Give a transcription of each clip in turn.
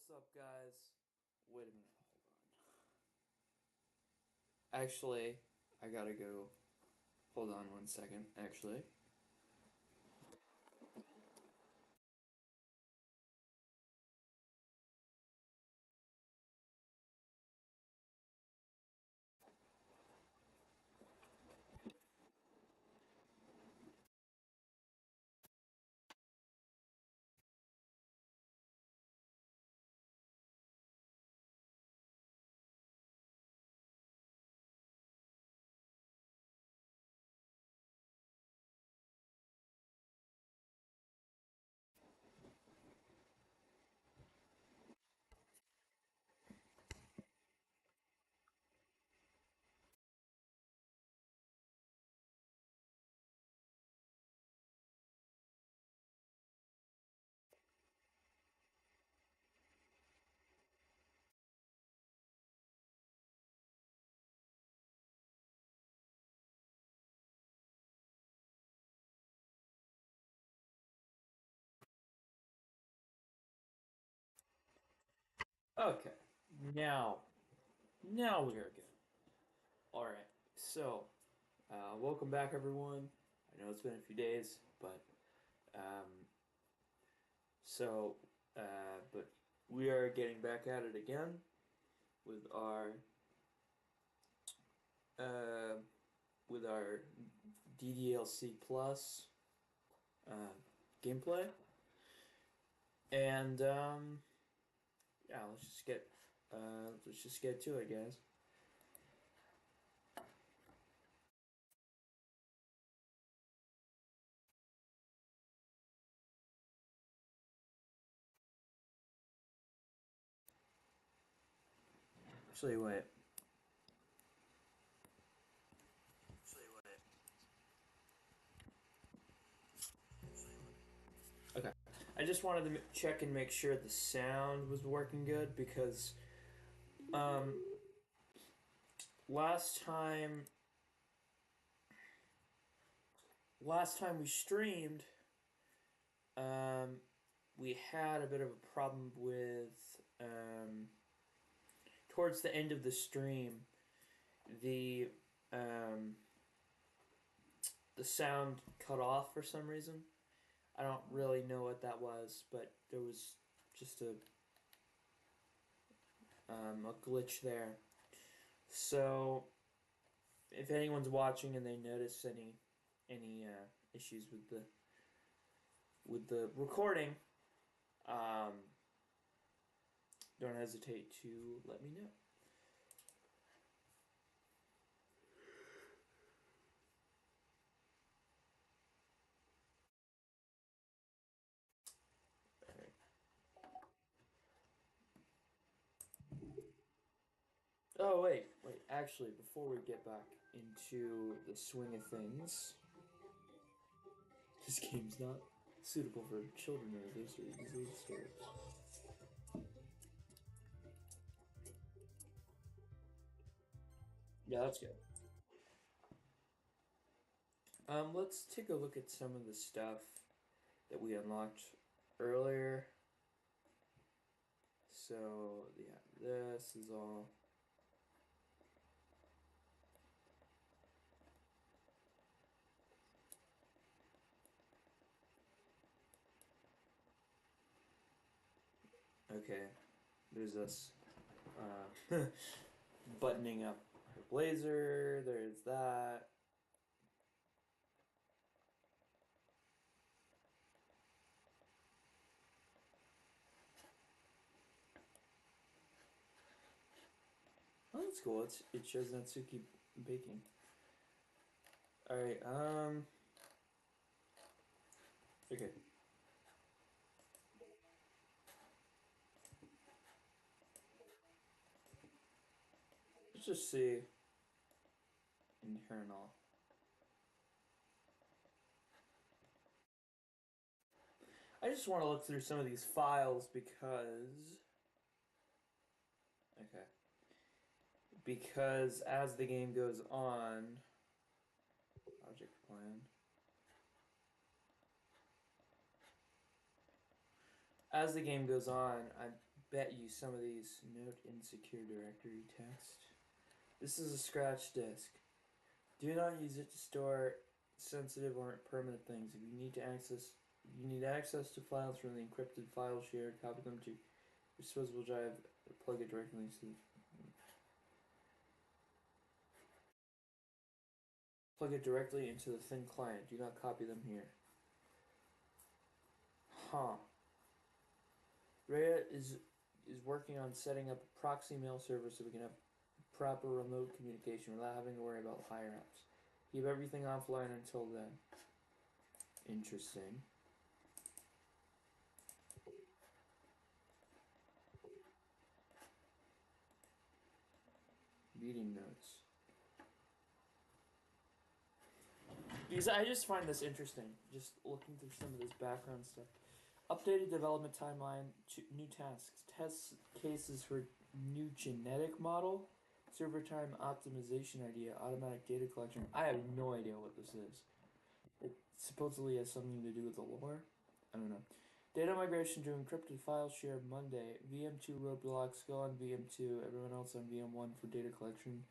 What's up, guys? Wait a minute, hold on. Actually, I gotta go. Hold on 1 second, actually. Okay, now we are good. Alright, so, welcome back, everyone. I know it's been a few days, um, so, but we are getting back at it again with uh, our DDLC Plus, uh, gameplay. And, yeah, let's just get to it, guys. Actually, wait. Okay. I just wanted to check and make sure the sound was working good because um last time last time we streamed um we had a bit of a problem with towards the end of the stream the um the sound cut off for some reason. I don't really know what that was, but there was just a glitch there. So if anyone's watching and they notice any issues with the recording, um, don't hesitate to let me know. Alright. Oh wait. Actually, before we get back into the swing of things, this game's not suitable for children or those are easily disturbed. Yeah, that's good. Let's take a look at some of the stuff that we unlocked earlier. So yeah, this is all. Okay, there's this uh, buttoning up her blazer. There's that. Oh, that's cool. It shows Natsuki baking. All right. Okay. Let's just see internal. I just want to look through some of these files because. Okay. Because as the game goes on, project plan. As the game goes on, I'm bet you some of these note insecure directory text. This is a scratch disk. Do not use it to store sensitive or permanent things. If you need access to files from the encrypted file share, copy them to your disposable drive, plug it directly into the thin client. Do not copy them here. Huh. Rhea is working on setting up a proxy mail server so we can have proper remote communication without having to worry about higher ups. Keep everything offline until then. Interesting. Meeting notes. Because I just find this interesting, just looking through some of this background stuff. Updated development timeline, new tasks, test cases for new genetic model, server time optimization idea, automatic data collection. I have no idea what this is. It supposedly has something to do with the lore. I don't know. Data migration to encrypted file share Monday. VM2 roadblocks, go on VM2, everyone else on VM1 for data collection.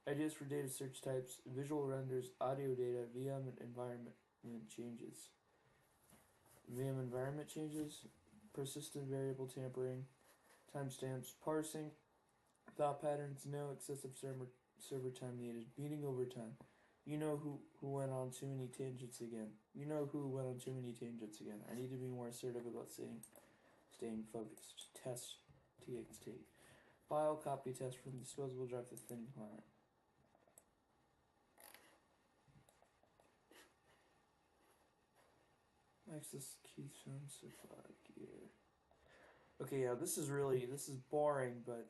Ideas for data search types, visual renders, audio data, VM environment changes. VM environment changes, persistent variable tampering, timestamps, parsing, thought patterns, no excessive server time needed, beating overtime. You know who went on too many tangents again. I need to be more assertive about staying focused. Test TXT. File copy test from disposable drive to thin client. Access keystone supply gear. Okay, yeah, this is boring, but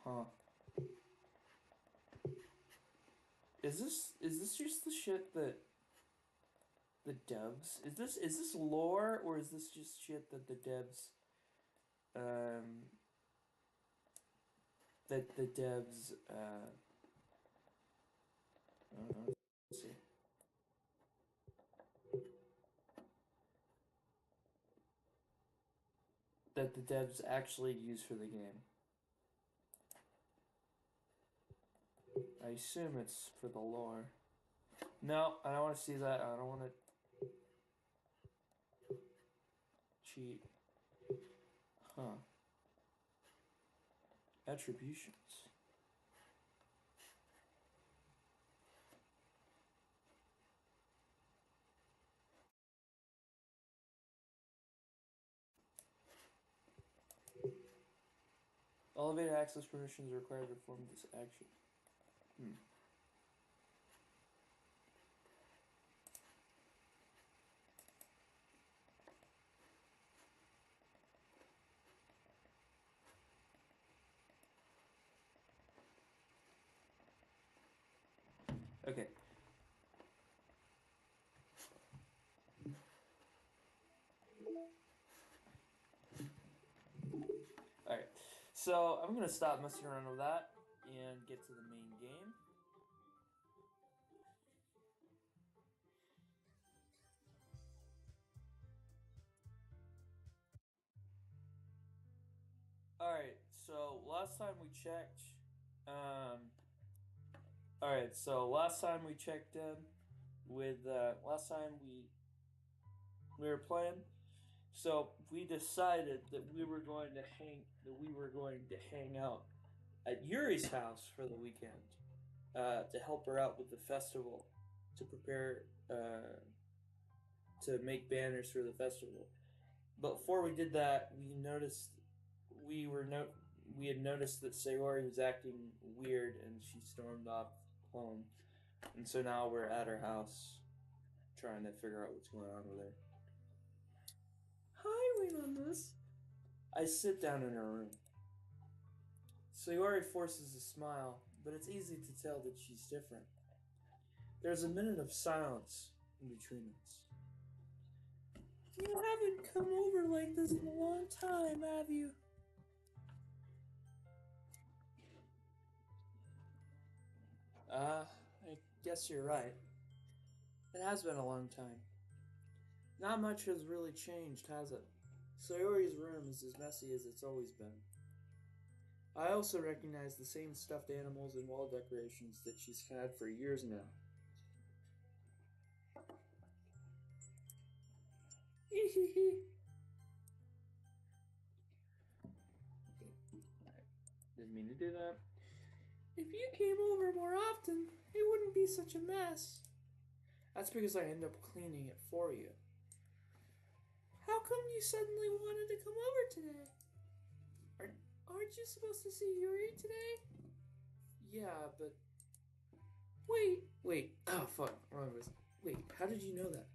huh. Is this just the shit that the devs is this lore, or is this just shit that the devs I don't know. Let's see. That the devs actually use for the game. I assume it's for the lore. No, I don't want to see that. I don't want to cheat. Huh. Attributions. Elevated access permissions are required to perform this action. Okay. Alright. So I'm gonna stop messing around with that and get to the main game. Alright, so last time we checked, last time we were playing, so we decided that we were going to hang out at Yuri's house for the weekend, to help her out with the festival, to prepare, to make banners for the festival. But before we did that, we had noticed that Sayori was acting weird, and she stormed off home. And so now we're at her house, trying to figure out what's going on with her. Hi, Remus. I sit down in her room. Sayori forces a smile, but it's easy to tell that she's different. There's a minute of silence in between us. You haven't come over like this in a long time, have you? I guess you're right. It has been a long time. Not much has really changed, has it? Sayori's room is as messy as it's always been. I also recognize the same stuffed animals and wall decorations that she's had for years now. Didn't mean to do that. If you came over more often, it wouldn't be such a mess. That's because I end up cleaning it for you. How come you suddenly wanted to come over today? Aren't you supposed to see Yuri today? Yeah, but... Wait. Oh, fuck. Wrong list. Wait, how did you know that?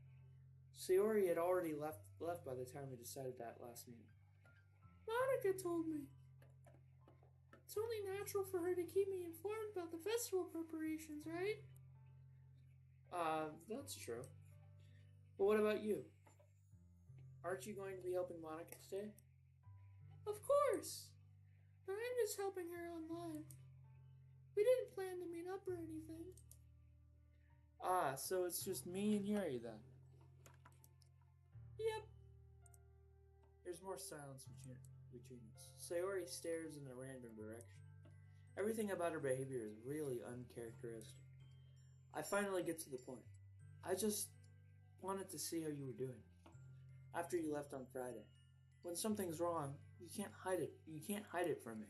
Sayori had already left by the time we decided that last meeting. Monica told me. It's only natural for her to keep me informed about the festival preparations, right? That's true. But what about you? Aren't you going to be helping Monica today? Of course! But I'm just helping her online. We didn't plan to meet up or anything. Ah, so it's just me and Yuri then? Yep. There's more silence between us. Sayori stares in a random direction. Everything about her behavior is really uncharacteristic. I finally get to the point. I just wanted to see how you were doing. After you left on Friday. When something's wrong, you can't hide it. You can't hide it from me.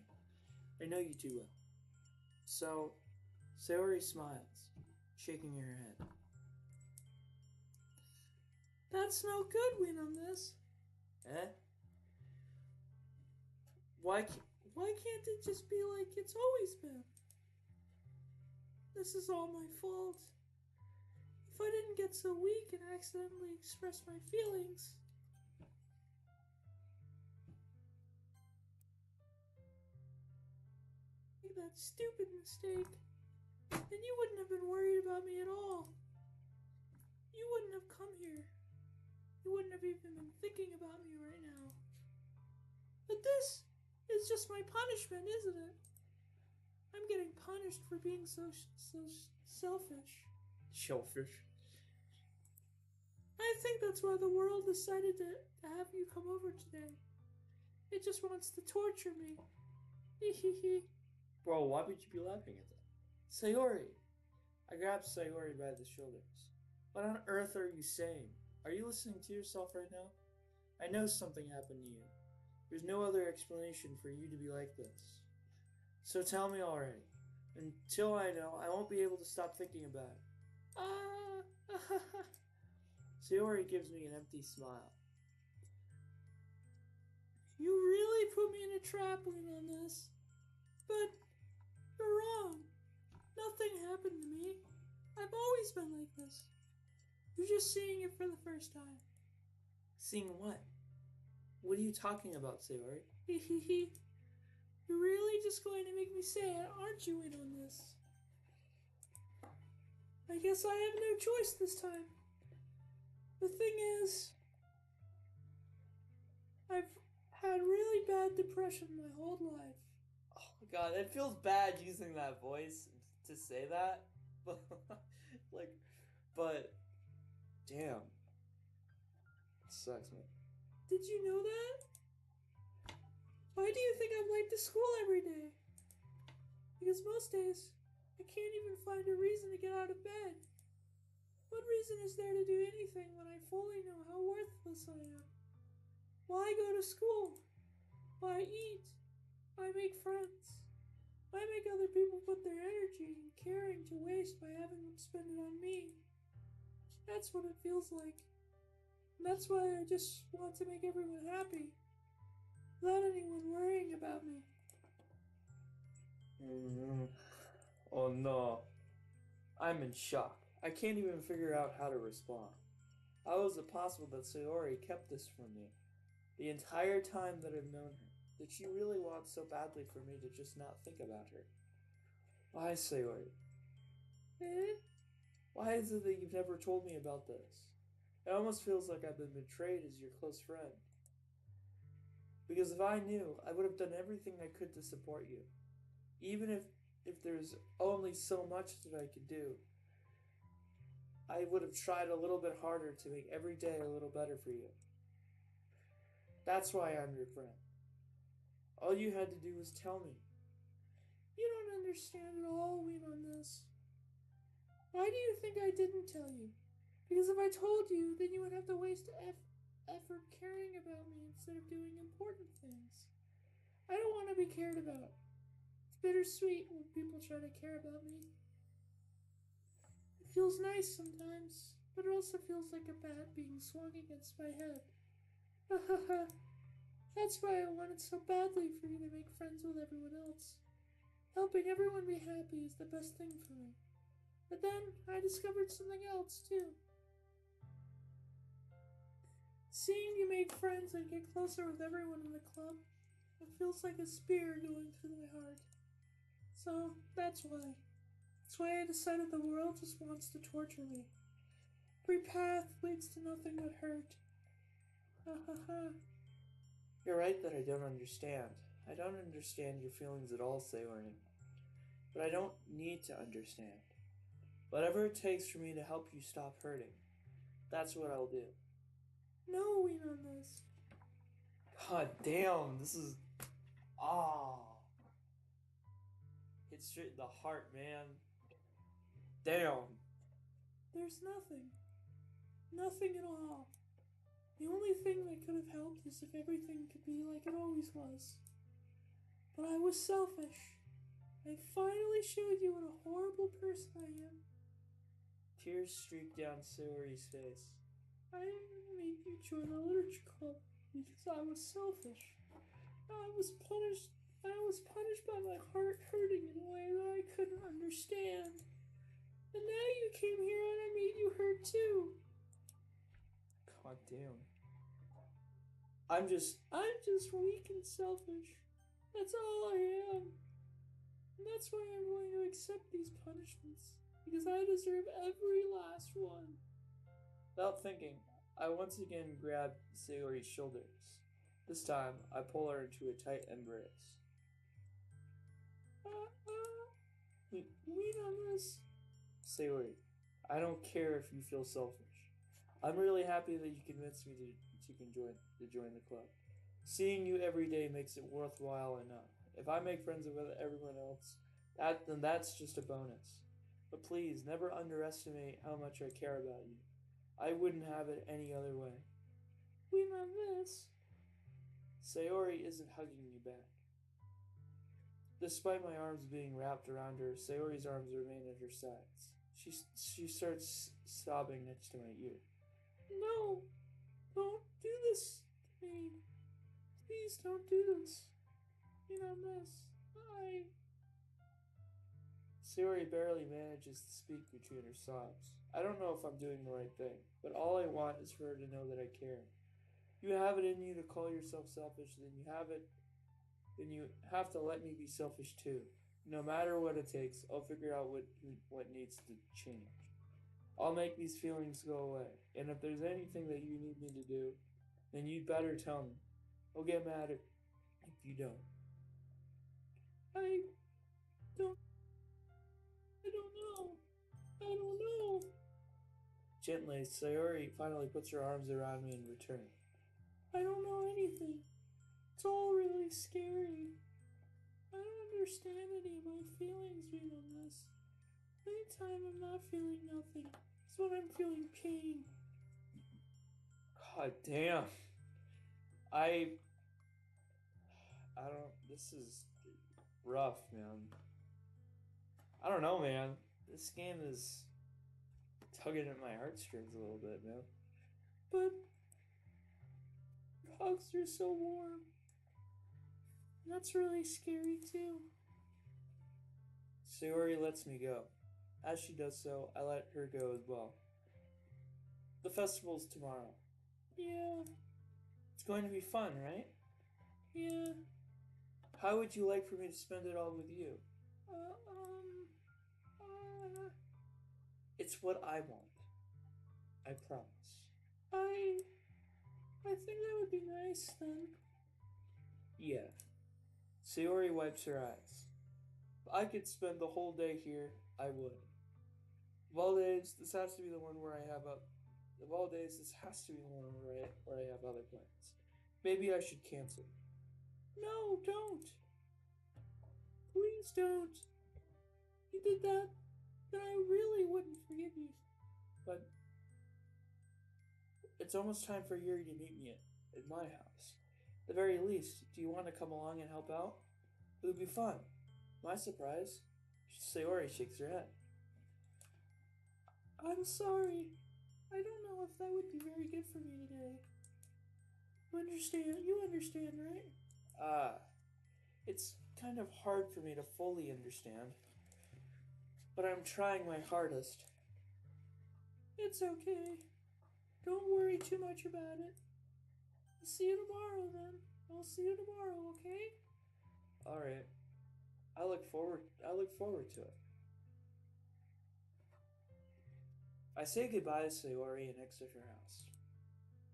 I know you too well. So, Sayori smiles, shaking her head. That's no good win on this. Eh? Why can't it just be like it's always been? This is all my fault. If I didn't get so weak and accidentally express my feelings... that stupid mistake, then you wouldn't have been worried about me at all. You wouldn't have come here. You wouldn't have even been thinking about me right now. But this is just my punishment, isn't it? I'm getting punished for being so selfish. Selfish? I think that's why the world decided to have you come over today. It just wants to torture me. Hehehe. Bro, why would you be laughing at that? Sayori! I grabbed Sayori by the shoulders. What on earth are you saying? Are you listening to yourself right now? I know something happened to you. There's no other explanation for you to be like this. So tell me already. Until I know, I won't be able to stop thinking about it. Sayori gives me an empty smile. You really put me in a trap on this. But you're wrong. Nothing happened to me. I've always been like this. You're just seeing it for the first time. Seeing what? What are you talking about, Sayori? Hehehe. You're really just going to make me say it, aren't you, in on this? I guess I have no choice this time. The thing is, I've had really bad depression my whole life. Oh my god, it feels bad using that voice to say that. But damn. It sucks, man. Did you know that? Why do you think I'm late to school every day? Because most days, I can't even find a reason to get out of bed. What reason is there to do anything when I fully know how worthless I am? Why go to school? Why eat? Why make friends? Why make other people put their energy and caring to waste by having them spend it on me? That's what it feels like. And that's why I just want to make everyone happy. Without anyone worrying about me. Oh no. I'm in shock. I can't even figure out how to respond. How is it possible that Sayori kept this from me the entire time that I've known her? That she really wants so badly for me to just not think about her? Why, Sayori? Eh? Why is it that you've never told me about this? It almost feels like I've been betrayed as your close friend. Because if I knew, I would have done everything I could to support you. Even if there's only so much that I could do. I would have tried a little bit harder to make every day a little better for you. That's why I'm your friend. All you had to do was tell me. You don't understand at all, Ween, on this. Why do you think I didn't tell you? Because if I told you, then you would have to waste effort caring about me instead of doing important things. I don't want to be cared about. It's bittersweet when people try to care about me. It feels nice sometimes, but it also feels like a bat being swung against my head. Ha ha ha. That's why I wanted so badly for you to make friends with everyone else. Helping everyone be happy is the best thing for me. But then I discovered something else too. Seeing you make friends and get closer with everyone in the club, it feels like a spear going through my heart. So that's why. That's why I decided the world just wants to torture me. Every path leads to nothing but hurt. Ha ha ha. You're right that I don't understand. I don't understand your feelings at all, Sayori. But I don't need to understand. Whatever it takes for me to help you stop hurting, that's what I'll do. No, Ween on this. God damn, this is. Ah. Hits straight in the heart, man. Damn. There's nothing. Nothing at all. The only thing that could have helped is if everything could be like it always was. But I was selfish. I finally showed you what a horrible person I am. Tears streaked down Sayori's face. I didn't make you join the literature club because I was selfish. I was punished by my heart hurting in a way that I couldn't understand. And now you came here and I made you hurt too. God damn. I'm just weak and selfish. That's all I am. And that's why I'm going to accept these punishments. Because I deserve every last one. Without thinking, I once again grab Sayori's shoulders. This time, I pull her into a tight embrace. Wait on this. Sayori, I don't care if you feel selfish. I'm really happy that you convinced me to join the club. Seeing you every day makes it worthwhile enough. If I make friends with everyone else, then that's just a bonus. But please, never underestimate how much I care about you. I wouldn't have it any other way. We love this. Sayori isn't hugging me back. Despite my arms being wrapped around her, Sayori's arms remain at her sides. She starts sobbing next to my ear. No, don't do this to me. Please don't do this. You know this. Sayori barely manages to speak between her sobs. I don't know if I'm doing the right thing, but all I want is for her to know that I care. You have it in you to call yourself selfish, then you have to let me be selfish too. No matter what it takes, I'll figure out what needs to change. I'll make these feelings go away. And if there's anything that you need me to do, then you'd better tell me. I'll get mad if you don't. I don't know. I don't know. Gently, Sayori finally puts her arms around me in return. I don't know anything. It's all really scary. I don't understand any of my feelings right on this. Anytime I'm not feeling nothing, it's when I'm feeling pain. God damn. This is rough, man. I don't know, man. This game is tugging at my heartstrings a little bit, man. But your hugs are so warm. And that's really scary, too. Sayori lets me go. As she does so, I let her go as well. The festival's tomorrow. Yeah. It's going to be fun, right? Yeah. How would you like for me to spend it all with you? It's what I want. I promise. I think that would be nice then. Yeah. Sayori wipes her eyes. If I could spend the whole day here, I would. Of all days, this has to be the one where I have a. Of all days, this has to be the one where I have other plans. Maybe I should cancel. No, don't. Please don't. If you did that, then I really wouldn't forgive you. But it's almost time for Yuri to meet me at my house. At the very least, do you want to come along and help out? It would be fun. My surprise. Sayori shakes her head. I'm sorry. I don't know if that would be very good for me today. You understand, right? It's kind of hard for me to fully understand, but I'm trying my hardest. It's okay. Don't worry too much about it. I'll see you tomorrow then. I'll see you tomorrow, okay? Alright. I look forward to it. I say goodbye to Sayori and exit her house.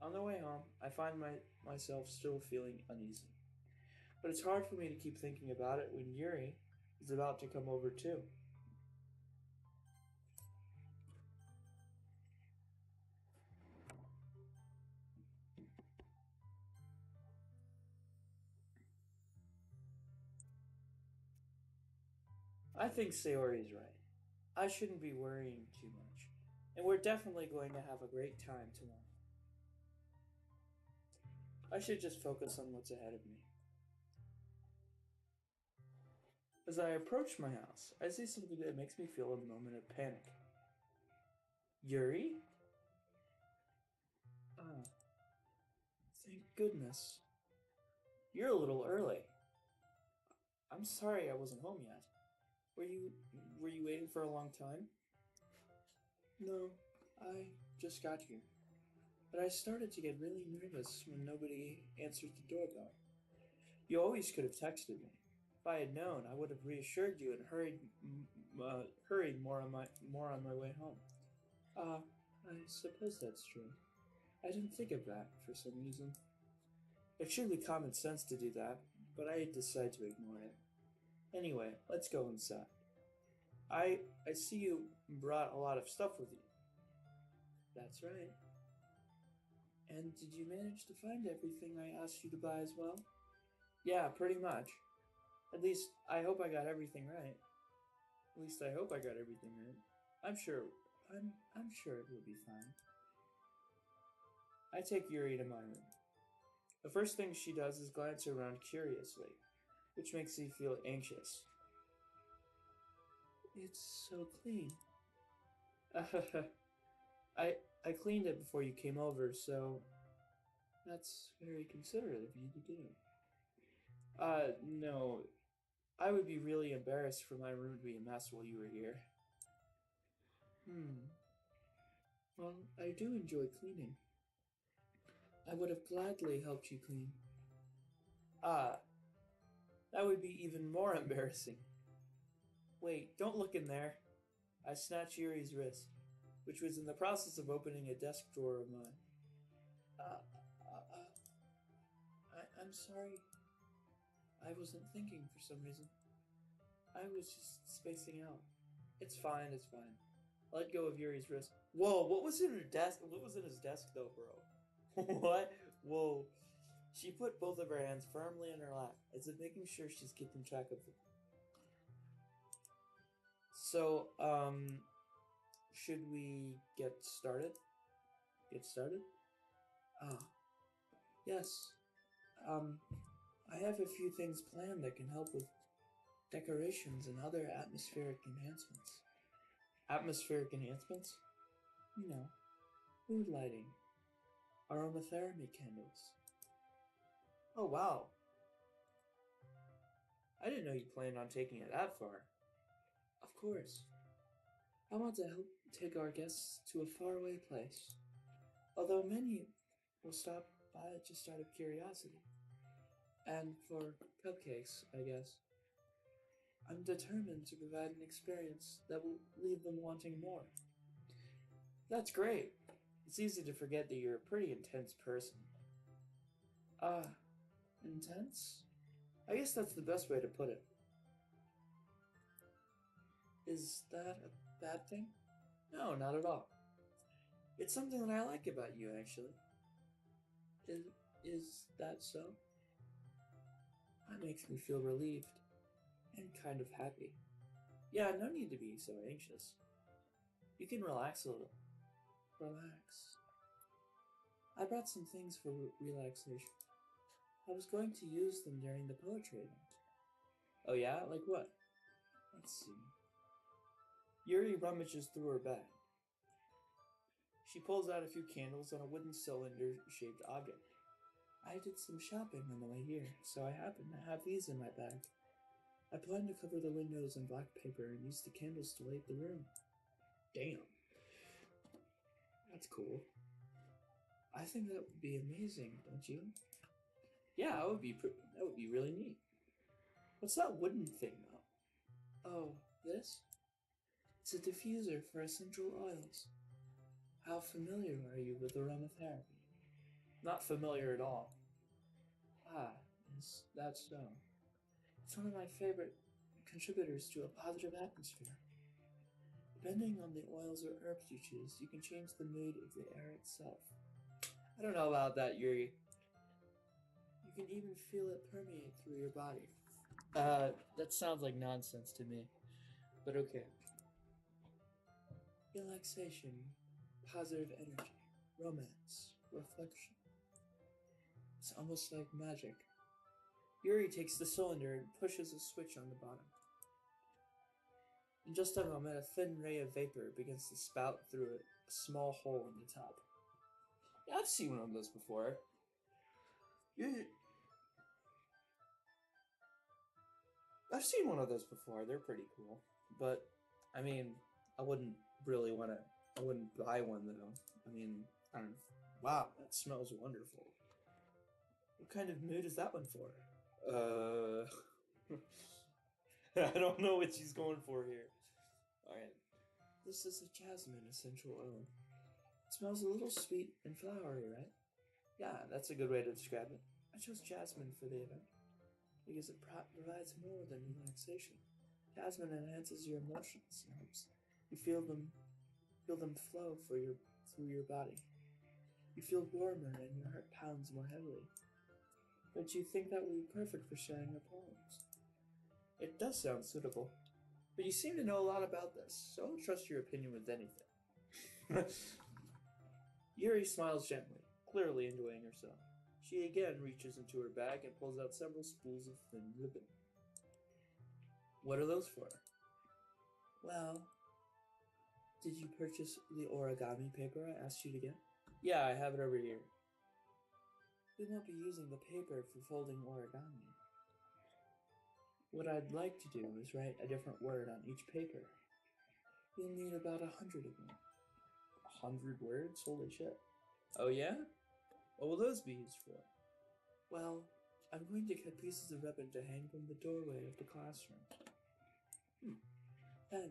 On the way home, I find myself still feeling uneasy. But it's hard for me to keep thinking about it when Yuri is about to come over too. I think Sayori's right. I shouldn't be worrying too much. And we're definitely going to have a great time tomorrow. I should just focus on what's ahead of me. As I approach my house, I see something that makes me feel a moment of panic. Yuri? Ah, thank goodness. You're a little early. I'm sorry I wasn't home yet. Were you were you waiting for a long time? No, I just got here. But I started to get really nervous when nobody answered the doorbell. You always could have texted me. If I had known, I would have reassured you and hurried more on my way home. Ah, I suppose that's true. I didn't think of that for some reason. It should be common sense to do that, but I decided to ignore it. Anyway, let's go inside. I see you brought a lot of stuff with you. That's right. And did you manage to find everything I asked you to buy as well? Yeah, pretty much. At least I hope I got everything right. At least I hope I got everything right. I'm sure I'm sure it will be fine. I take Yuri to my room. The first thing she does is glance around curiously, which makes me feel anxious. It's so clean. I I cleaned it before you came over, so that's very considerate of you to do. No. I would be really embarrassed for my room to be a mess while you were here. Hmm. Well, I do enjoy cleaning. I would have gladly helped you clean. Ah, that would be even more embarrassing. Wait, don't look in there. I snatched Yuri's wrist, which was in the process of opening a desk drawer of mine. Uh, I'm sorry. I wasn't thinking for some reason. I was just spacing out. It's fine, it's fine. I let go of Yuri's wrist. Whoa, what was in her desk? What was in his desk though, bro? What? Whoa. She put both of her hands firmly in her lap, as if making sure she's keeping track of them. So, should we get started? Get started? Ah, yes. Um, I have a few things planned that can help with decorations and other atmospheric enhancements. Atmospheric enhancements? You know, mood lighting, aromatherapy candles. Oh wow, I didn't know you planned on taking it that far. Of course. I want to help take our guests to a faraway place. Although many will stop by just out of curiosity. And for cupcakes, I guess. I'm determined to provide an experience that will leave them wanting more. That's great. It's easy to forget that you're a pretty intense person. Ah, intense? I guess that's the best way to put it. Is that a bad thing? No, not at all. It's something that I like about you, actually. Is, is that so? That makes me feel relieved and kind of happy. Yeah, no need to be so anxious. You can relax a little. Relax. I brought some things for relaxation. I was going to use them during the poetry event. Oh yeah? Like what? Let's see. Yuri rummages through her bag. She pulls out a few candles and a wooden cylinder-shaped object. I did some shopping on the way here, so I happen to have these in my bag. I plan to cover the windows in black paper and use the candles to light the room. Damn. That's cool. I think that would be amazing, don't you? Yeah, that would be really neat. What's that wooden thing though? Oh, this? It's a diffuser for essential oils. How familiar are you with aromatherapy? Not familiar at all. Ah, is that so? It's one of my favorite contributors to a positive atmosphere. Depending on the oils or herbs you choose, you can change the mood of the air itself. I don't know about that, Yuri. You can even feel it permeate through your body. That sounds like nonsense to me, but okay. Relaxation, positive energy, romance, reflection. It's almost like magic. Yuri takes the cylinder and pushes a switch on the bottom. In just a moment, a thin ray of vapor begins to spout through a small hole in the top. Yeah, I've seen one of those before. I've seen one of those before. They're pretty cool. But, I mean, I wouldn't really want to. I wouldn't buy one though. I mean, I don't know. Wow, that smells wonderful. What kind of mood is that one for? I don't know what she's going for here. Alright. This is a jasmine essential oil. It smells a little sweet and flowery, right? Yeah, that's a good way to describe it. I chose jasmine for the event because it provides more than relaxation. Jasmine enhances your emotions and helps you feel them flow through your body. You feel warmer and your heart pounds more heavily. Don't you think that would be perfect for sharing your poems? It does sound suitable, but you seem to know a lot about this, so I'll trust your opinion with anything. Yuri smiles gently, clearly enjoying herself. She again reaches into her bag and pulls out several spools of thin ribbon. What are those for? Well, did you purchase the origami paper I asked you to get? Yeah, I have it over here. We won't be using the paper for folding origami. What I'd like to do is write a different word on each paper. You'll need about 100 of them. 100 words? Holy shit. Oh yeah? What will those be used for? Well, I'm going to cut pieces of ribbon to hang from the doorway of the classroom. Then,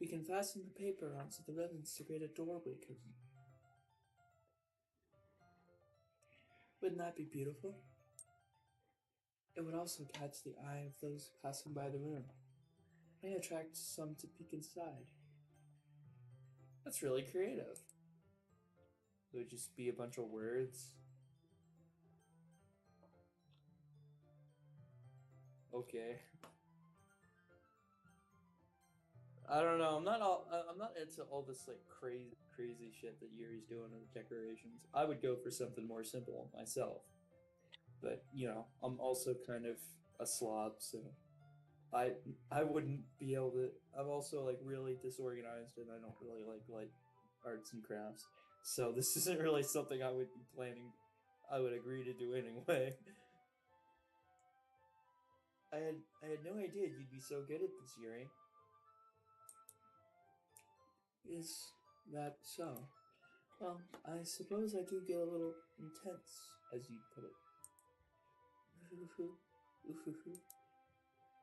we can fasten the paper onto the ribbons to create a doorway curtain. Wouldn't that be beautiful? It would also catch the eye of those passing by the room. May attract some to peek inside. That's really creative. It would just be a bunch of words. Okay. I don't know. I'm not into all this like crazy shit that Yuri's doing with decorations. I would go for something more simple myself. But you know, I'm also kind of a slob, so I I wouldn't be able to. I'm also like really disorganized, and I don't really like arts and crafts. So this isn't really something I would be planning. I would agree to do anyway. I had no idea you'd be so good at this, Yuri. Is that so? Well, I suppose I do get a little intense, as you'd put it.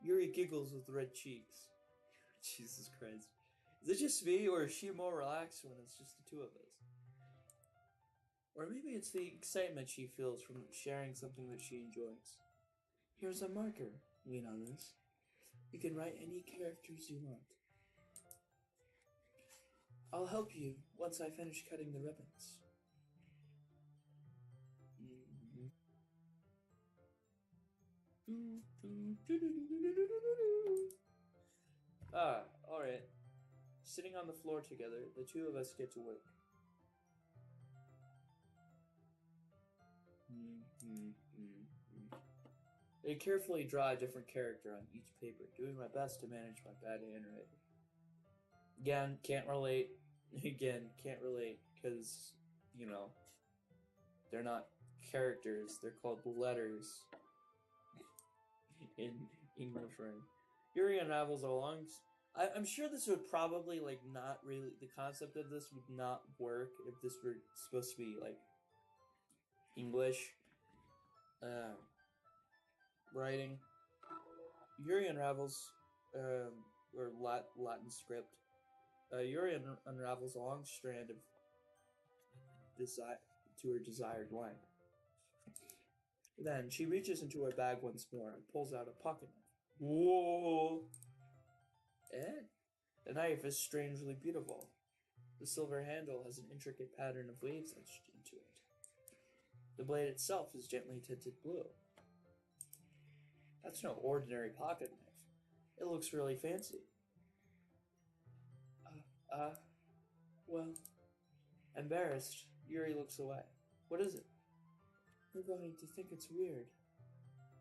Yuri giggles with red cheeks. Jesus Christ. Is it just me, or is she more relaxed when it's just the two of us? Or maybe it's the excitement she feels from sharing something that she enjoys. Here's a marker. Lean on this. You can write any characters you want. I'll help you once I finish cutting the ribbons. Ah, alright. Sitting on the floor together, the two of us get to work. I carefully draw a different character on each paper, doing my best to manage my bad handwriting. Again, can't relate. Again, can't relate, because, you know, they're not characters, they're called letters in English writing. Yuri unravels along. I'm sure this would probably, like, not really, the concept of this would not work if this were supposed to be, like, English writing. Yuri unravels, or Latin script. Yuri unravels a long strand of to her desired length. Then she reaches into her bag once more and pulls out a pocket knife. Whoa! Eh? The knife is strangely beautiful. The silver handle has an intricate pattern of waves etched into it. The blade itself is gently tinted blue. That's no ordinary pocket knife. It looks really fancy. Well, embarrassed, Yuri looks away. What is it? You're going to think it's weird.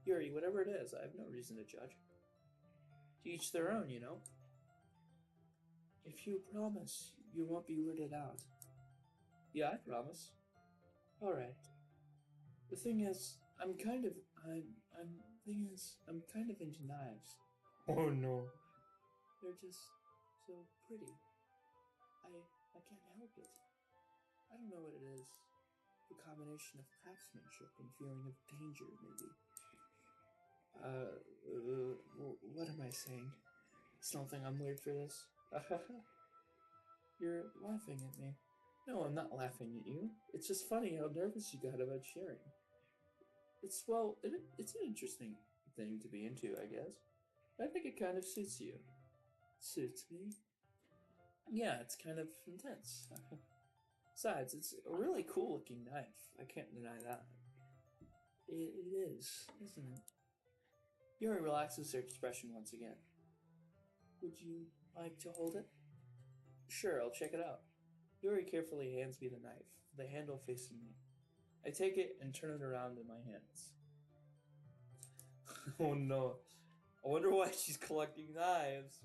Yuri, whatever it is, I have no reason to judge. To each their own, you know? If you promise, you won't be weirded out. Yeah, I promise. Alright. The thing is, I'm kind of into knives. Oh no. They're just so pretty. I can't help it. I don't know what it is. The combination of craftsmanship and feeling of danger, maybe. What am I saying? Still think I'm weird for this? You're laughing at me. No, I'm not laughing at you. It's just funny how nervous you got about sharing. It's an interesting thing to be into, I guess. I think it kind of suits you. Suits me? Yeah, it's kind of intense. Besides, it's a really cool looking knife. I can't deny that. It is, isn't it? Yuri relaxes her expression once again. Would you like to hold it? Sure, I'll check it out. Yuri carefully hands me the knife, the handle facing me. I take it and turn it around in my hands. Oh no. I wonder why she's collecting knives.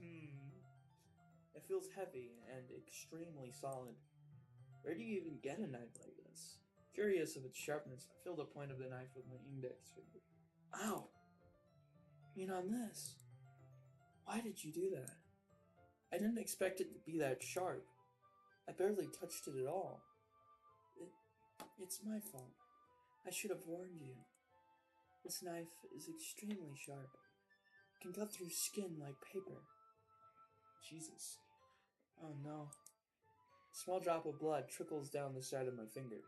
It feels heavy and extremely solid. Where do you even get a knife like this? Curious of its sharpness, I feel the point of the knife with my index finger. Ow! You mean on this? Why did you do that? I didn't expect it to be that sharp. I barely touched it at all. It's my fault. I should have warned you. This knife is extremely sharp. It can cut through skin like paper. Jesus. Oh no. A small drop of blood trickles down the side of my finger.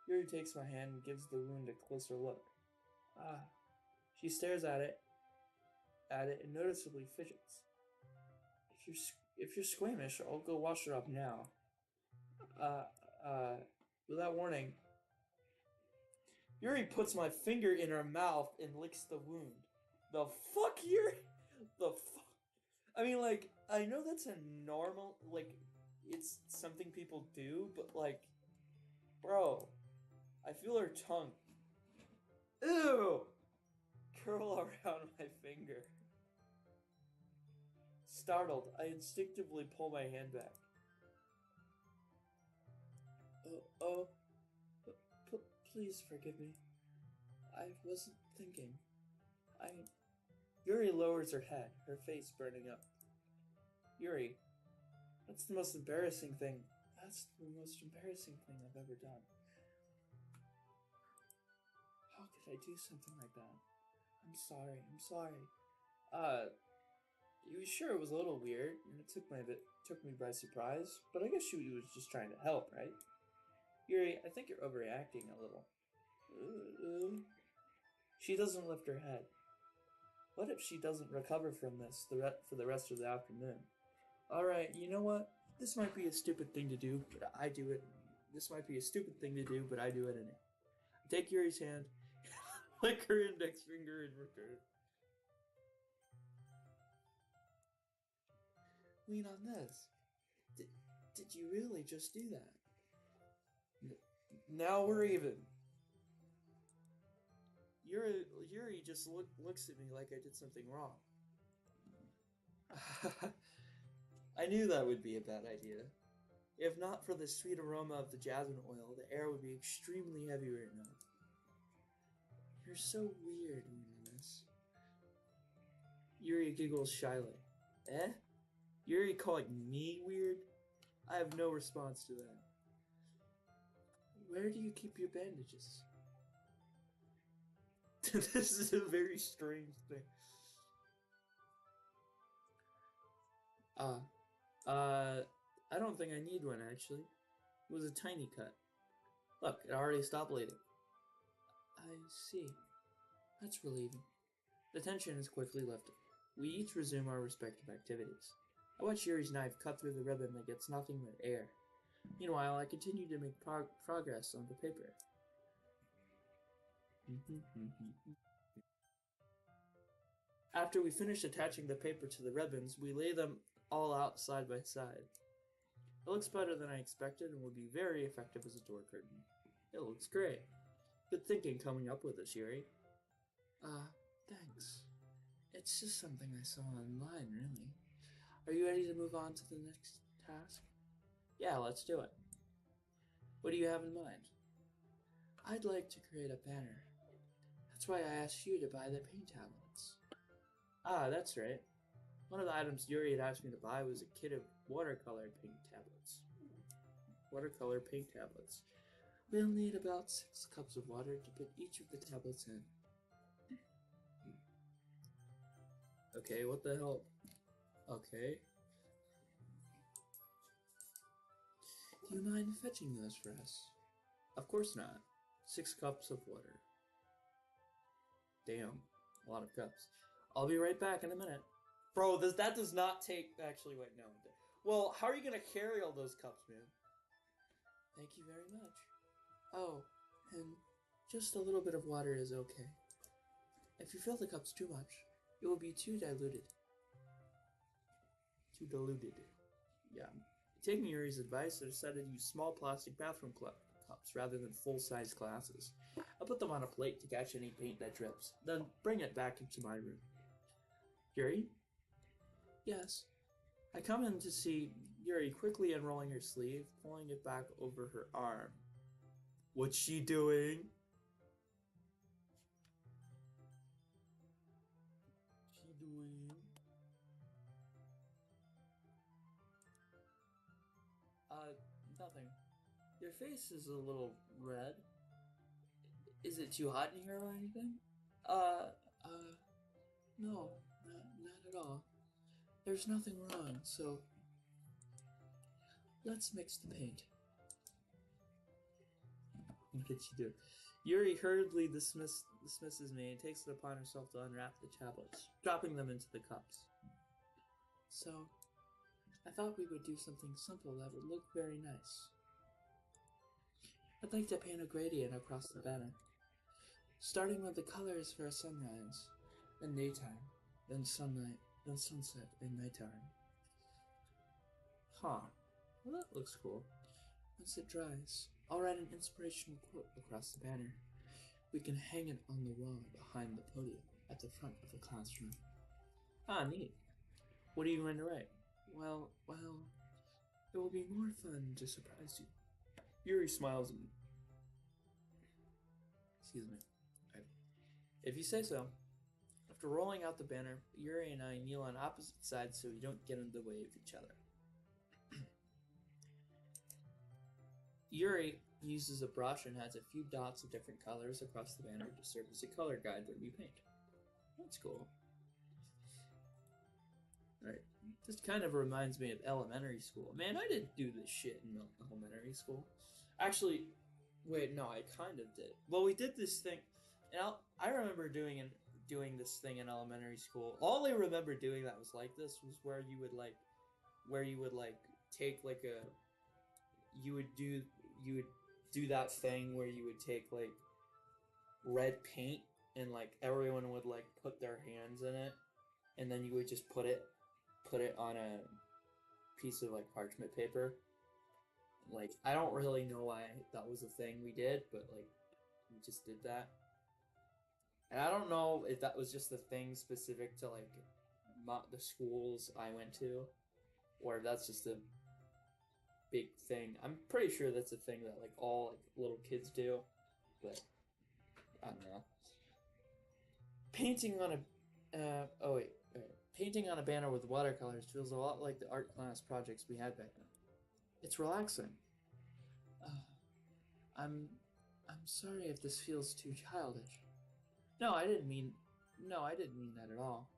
Yuri takes my hand and gives the wound a closer look. Ah. She stares at it and noticeably fidgets. If you're squeamish, I'll go wash it off now. Without warning, Yuri puts my finger in her mouth and licks the wound. The fuck, Yuri? The fuck? I mean, like, I know that's a normal, like, it's something people do, but, like, bro, I feel her tongue. Ew! Curl around my finger. Startled, I instinctively pull my hand back. Please forgive me. I wasn't thinking. Yuri lowers her head, her face burning up. Yuri, that's the most embarrassing thing. That's the most embarrassing thing I've ever done. How could I do something like that? I'm sorry. You sure it was a little weird, and it took me by surprise, but I guess she was just trying to help, right? Yuri, I think you're overreacting a little. She doesn't lift her head. What if she doesn't recover from this for the rest of the afternoon? Alright, you know what? This might be a stupid thing to do, but I do it. This might be a stupid thing to do, but I do it anyway. Take Yuri's hand, lick her index finger in return. Lean on this. Did you really just do that? Now we're even. Yuri just looks at me like I did something wrong. I knew that would be a bad idea. If not for the sweet aroma of the jasmine oil, the air would be extremely heavy right now. You're so weird, Venus. Yuri giggles shyly. Eh? Yuri calling me weird? I have no response to that. Where do you keep your bandages? This is a very strange thing. I don't think I need one, actually. It was a tiny cut. Look, it already stopped bleeding. I see. That's relieving. The tension is quickly lifted. We each resume our respective activities. I watch Yuri's knife cut through the ribbon that gets nothing but air. Meanwhile, I continue to make progress on the paper. After we finish attaching the paper to the ribbons, we lay them all out side by side. It looks better than I expected and would be very effective as a door curtain. It looks great. Good thinking coming up with this, Yuri. Thanks. It's just something I saw online, really. Are you ready to move on to the next task? Yeah, let's do it. What do you have in mind? I'd like to create a banner. That's why I asked you to buy the paint tablets. Ah, that's right. One of the items Yuri had asked me to buy was a kit of watercolor paint tablets. Watercolor paint tablets. We'll need about 6 cups of water to put each of the tablets in. Okay, what the hell? Okay. Do you mind fetching those for us? Of course not. 6 cups of water. Damn, a lot of cups. I'll be right back in a minute. Bro, that does not take... Actually, wait, no. Well, how are you going to carry all those cups, man? Thank you very much. Oh, and just a little bit of water is okay. If you fill the cups too much, it will be too diluted. Too diluted. Yeah. Taking Yuri's advice, I decided to use small plastic bathroom cups rather than full-size glasses. I put them on a plate to catch any paint that drips, then bring it back into my room. Yuri? Yes. I come in to see Yuri quickly unrolling her sleeve, pulling it back over her arm. What's she doing? Nothing. Your face is a little red. Is it too hot in here or anything? No, not at all. There's nothing wrong, so let's mix the paint. What did she do? Yuri hurriedly dismisses me and takes it upon herself to unwrap the tablets, dropping them into the cups. So, I thought we would do something simple that would look very nice. I'd like to paint a gradient across the banner, starting with the colors for a sunrise, then daytime, then sunlight, then sunset, and nighttime. Huh. Well, that looks cool. Once it dries, I'll write an inspirational quote across the banner. We can hang it on the wall behind the podium at the front of the classroom. Ah, neat. What are you going to write? Well, it will be more fun to surprise you. Yuri smiles at me. Excuse me. If you say so. After rolling out the banner, Yuri and I kneel on opposite sides so we don't get in the way of each other. Yuri uses a brush and has a few dots of different colors across the banner to serve as a color guide when we paint. That's cool. Alright, this kind of reminds me of elementary school. Man, I didn't do this shit in elementary school. Actually, wait, no, I kind of did. Well, we did this thing, and I remember doing this thing in elementary school. All I remember doing that was like this was where you would take like a you would do you would do that thing where you would take like red paint and like everyone would like put their hands in it, and then you would just put it on a piece of like parchment paper. Like I don't really know why that was a thing we did, but like we just did that. And I don't know if that was just a thing specific to like the schools I went to, or if that's just a big thing. I'm pretty sure that's a thing that like all like little kids do, but I don't know. Painting on a painting on a banner with watercolors feels a lot like the art class projects we had back then. It's relaxing. Uh, I'm sorry if this feels too childish. No, I didn't mean that at all.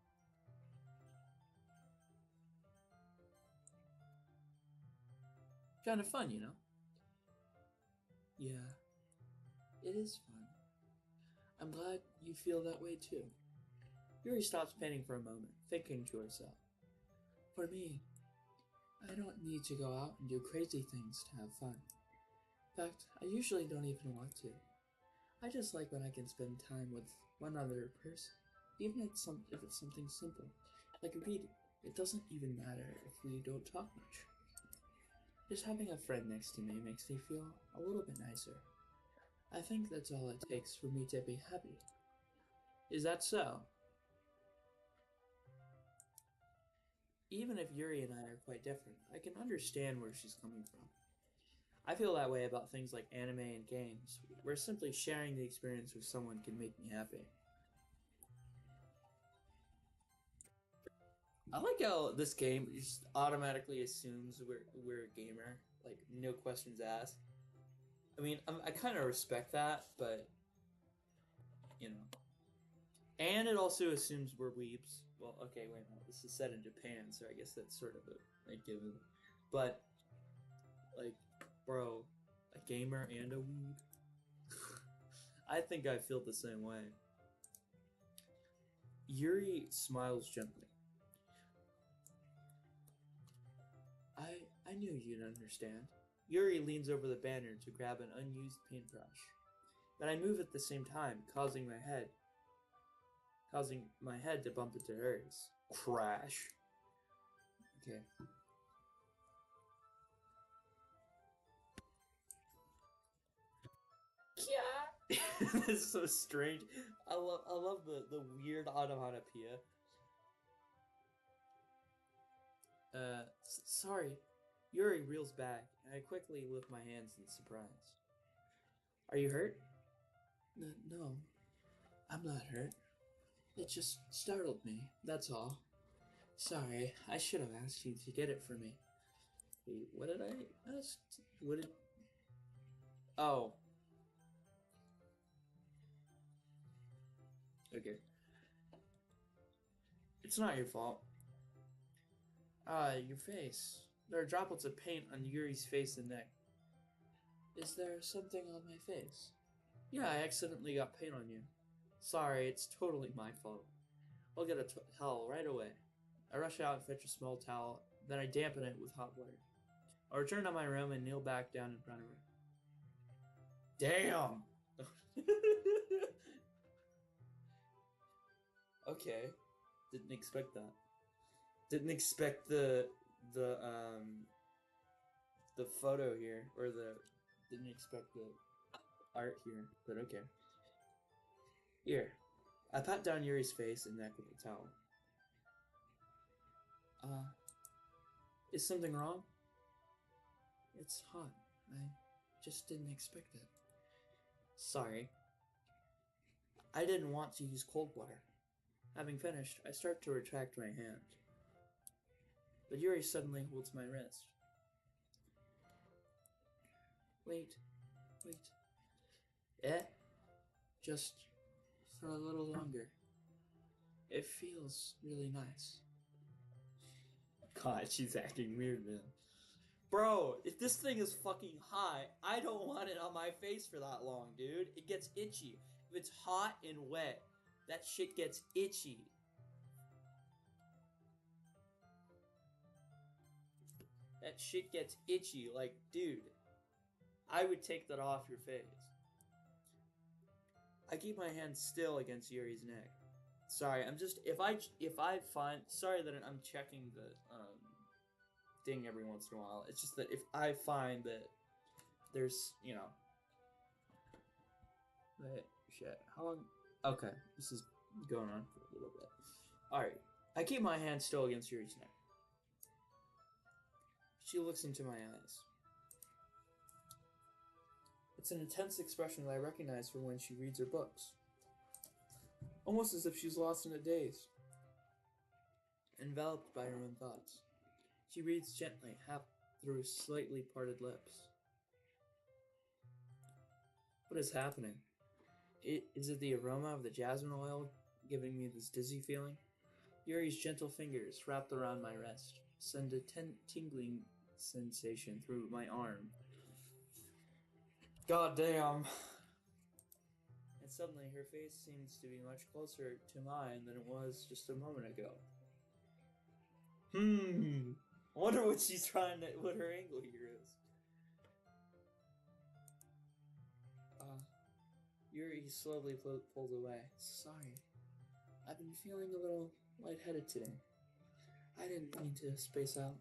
Kind of fun, you know? Yeah, it is fun. I'm glad you feel that way too. Yuri stops painting for a moment, thinking to herself. For me, I don't need to go out and do crazy things to have fun. In fact, I usually don't even want to. I just like when I can spend time with one other person, even if it's something simple, like reading. It doesn't even matter if we don't talk much. Just having a friend next to me makes me feel a little bit nicer. I think that's all it takes for me to be happy. Is that so? Even if Yuri and I are quite different, I can understand where she's coming from. I feel that way about things like anime and games, where simply sharing the experience with someone can make me happy. I like how this game just automatically assumes we're a gamer, like no questions asked. I mean, I kind of respect that, but you know. And it also assumes we're weebs. Well, okay, wait a minute. This is set in Japan, so I guess that's sort of a given. But like, bro, a gamer and a weeb. I think I feel the same way. Yuri smiles gently. I knew you'd understand. Yuri leans over the banner to grab an unused paintbrush. But I move at the same time, causing my head to bump into hers. Crash. Okay. Yeah. This is so strange. I love the weird onomatopoeia. Sorry. Yuri reels back, and I quickly lift my hands in surprise. Are you hurt? No, I'm not hurt. It just startled me, that's all. Sorry, I should have asked you to get it for me. Wait, what did I ask? What did... Oh. Okay. It's not your fault. Your face. There are droplets of paint on Yuri's face and neck. Is there something on my face? Yeah, I accidentally got paint on you. Sorry, it's totally my fault. I'll get a towel right away. I rush out and fetch a small towel, then I dampen it with hot water. I return to my room and kneel back down in front of her. Damn! Okay. Didn't expect that. Didn't expect the photo here, or didn't expect the art here, but okay. Here. I pat down Yuri's face and neck with the towel. Is something wrong? It's hot. I just didn't expect it. Sorry. I didn't want to use cold water. Having finished, I start to retract my hand. But Yuri suddenly holds my wrist. Wait. Just for a little longer. It feels really nice. God, she's acting weird, man. Bro, if this thing is fucking hot, I don't want it on my face for that long, dude. It gets itchy. If it's hot and wet, that shit gets itchy. That shit gets itchy. Like, dude, I would take that off your face. I keep my hand still against Yuri's neck. Sorry, I'm just if I find sorry that I'm checking the thing every once in a while. It's just that if I find that there's wait, shit, how long? Okay, this is going on for a little bit. All right, I keep my hand still against Yuri's neck. She looks into my eyes. It's an intense expression that I recognize from when she reads her books. Almost as if she's lost in a daze, enveloped by her own thoughts. She reads gently, half through slightly parted lips. What is happening? Is it the aroma of the jasmine oil giving me this dizzy feeling? Yuri's gentle fingers, wrapped around my wrist, send a tingling sensation through my arm. God damn. And suddenly her face seems to be much closer to mine than it was just a moment ago. I wonder what she's trying to, what her angle here is. Yuri slowly pulls away. Sorry. I've been feeling a little lightheaded today. I didn't mean to space out.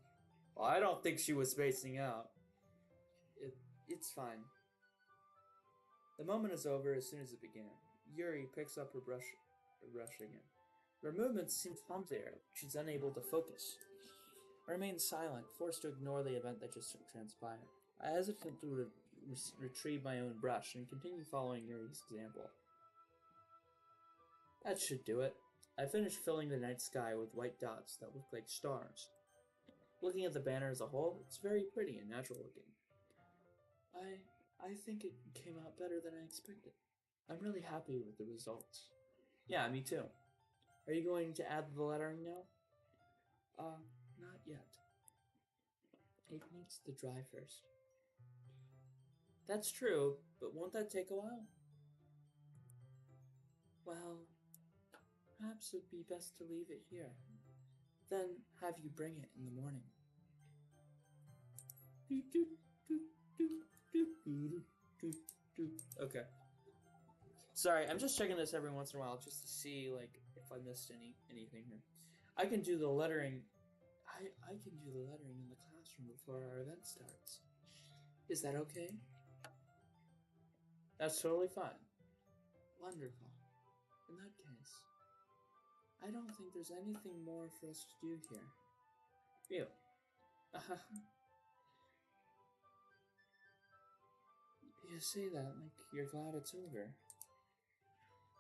Well, I don't think she was spacing out. It's fine. The moment is over as soon as it began. Yuri picks up her brush again. Her movements seem clumsier. She's unable to focus. I remain silent, forced to ignore the event that just transpired. I hesitate to retrieve my own brush and continue following Yuri's example. That should do it. I finished filling the night sky with white dots that look like stars. Looking at the banner as a whole, it's very pretty and natural looking. I think it came out better than I expected. I'm really happy with the results. Yeah, me too. Are you going to add the lettering now? Not yet. It needs to dry first. That's true, but won't that take a while? Well, perhaps it would be best to leave it here. Then have you bring it in the morning. Okay. Sorry, I'm just checking this every once in a while just to see like if I missed anything here. I can do the lettering. I can do the lettering in the classroom before our event starts. Is that okay? That's totally fine. Wonderful. In that case, I don't think there's anything more for us to do here. Phew. You say that like you're glad it's over.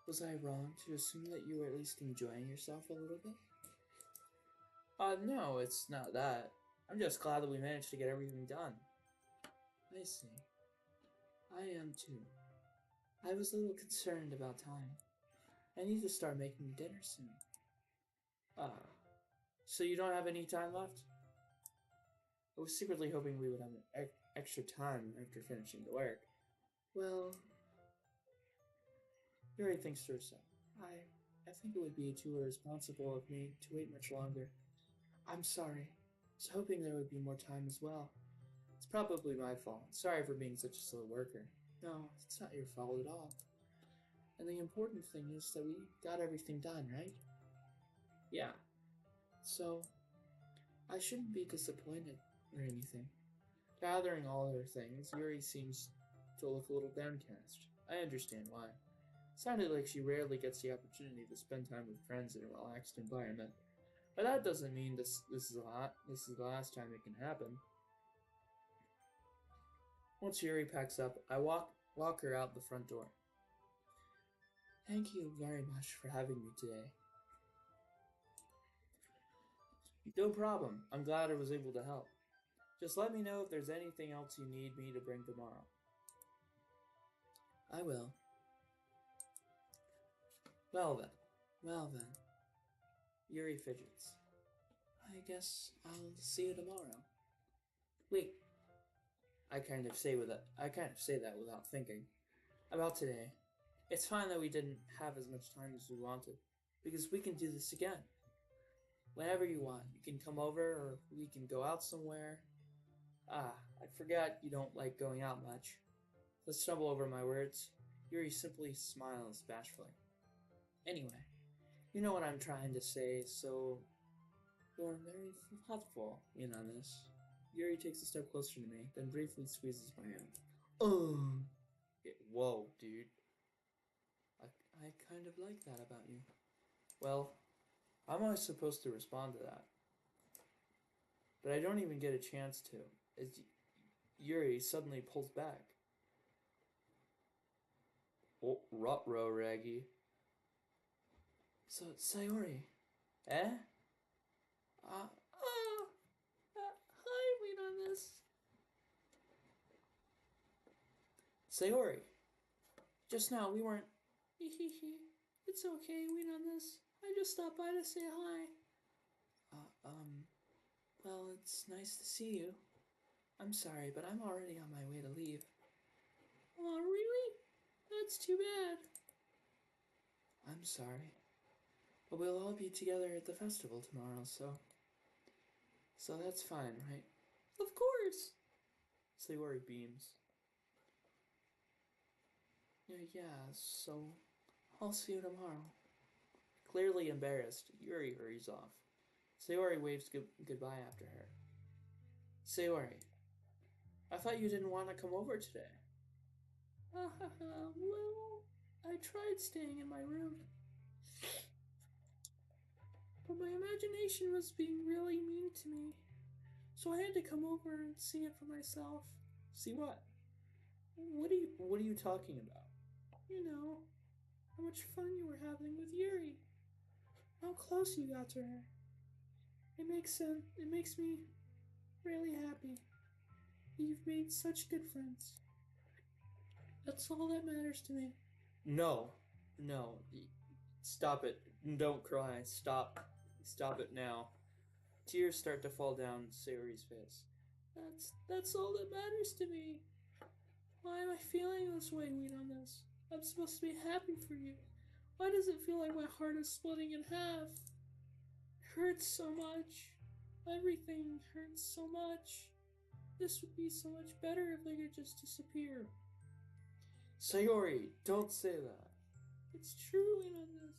Was I wrong to assume that you were at least enjoying yourself a little bit? No, it's not that. I'm just glad that we managed to get everything done. I see. I am too. I was a little concerned about time. I need to start making dinner soon. So you don't have any time left? I was secretly hoping we would have extra time after finishing the work. Well, Yuri thinks to herself. I think it would be too irresponsible of me to wait much longer. I'm sorry. I was hoping there would be more time as well. It's probably my fault. Sorry for being such a slow worker. No, it's not your fault at all. And the important thing is that we got everything done, right? Yeah. So, I shouldn't be disappointed or anything. Gathering all her things, Yuri seems to look a little downcast. I understand why. It sounded like she rarely gets the opportunity to spend time with friends in a relaxed environment. But that doesn't mean this is the last time it can happen. Once Yuri packs up, I walk her out the front door. Thank you very much for having me today. No problem. I'm glad I was able to help. Just let me know if there's anything else you need me to bring tomorrow. I will. Well then. Yuri fidgets. I guess I'll see you tomorrow. Wait. I kind of say that without thinking. About today. It's fine that we didn't have as much time as we wanted, because we can do this again. Whenever you want. You can come over, or we can go out somewhere. Ah, I forgot you don't like going out much. Let's stumble over my words. Yuri simply smiles bashfully. Anyway, you know what I'm trying to say, so you're very thoughtful on this. Yuri takes a step closer to me, then briefly squeezes my hand. Um, whoa, dude. I kind of like that about you. Well, I'm always supposed to respond to that, but I don't even get a chance to, as Yuri suddenly pulls back. Oh, ruh-roh, Raggy. So, Sayori. Eh? Hi, wait on this. Sayori. Just now, we weren't. It's okay, wait on this. I just stopped by to say hi. Well, it's nice to see you. I'm sorry, but I'm already on my way to leave. Oh, really? That's too bad. I'm sorry. But we'll all be together at the festival tomorrow, so that's fine, right? Of course! Sayori beams. Yeah, so I'll see you tomorrow. Clearly embarrassed, Yuri hurries off. Sayori waves goodbye after her. Sayori, I thought you didn't want to come over today. Well, I tried staying in my room. But my imagination was being really mean to me. So I had to come over and see it for myself. See what? What are you talking about? You know, how much fun you were having with Yuri. How close you got to her. It makes me really happy. You've made such good friends. That's all that matters to me. No. No. Stop it. Don't cry. Stop. Stop it now. Tears start to fall down Sayori's face. That's all that matters to me. Why am I feeling this way, Wait on this? I'm supposed to be happy for you. Why does it feel like my heart is splitting in half? It hurts so much. Everything hurts so much. This would be so much better if they could just disappear. Sayori, don't say that. It's true, Wait on this.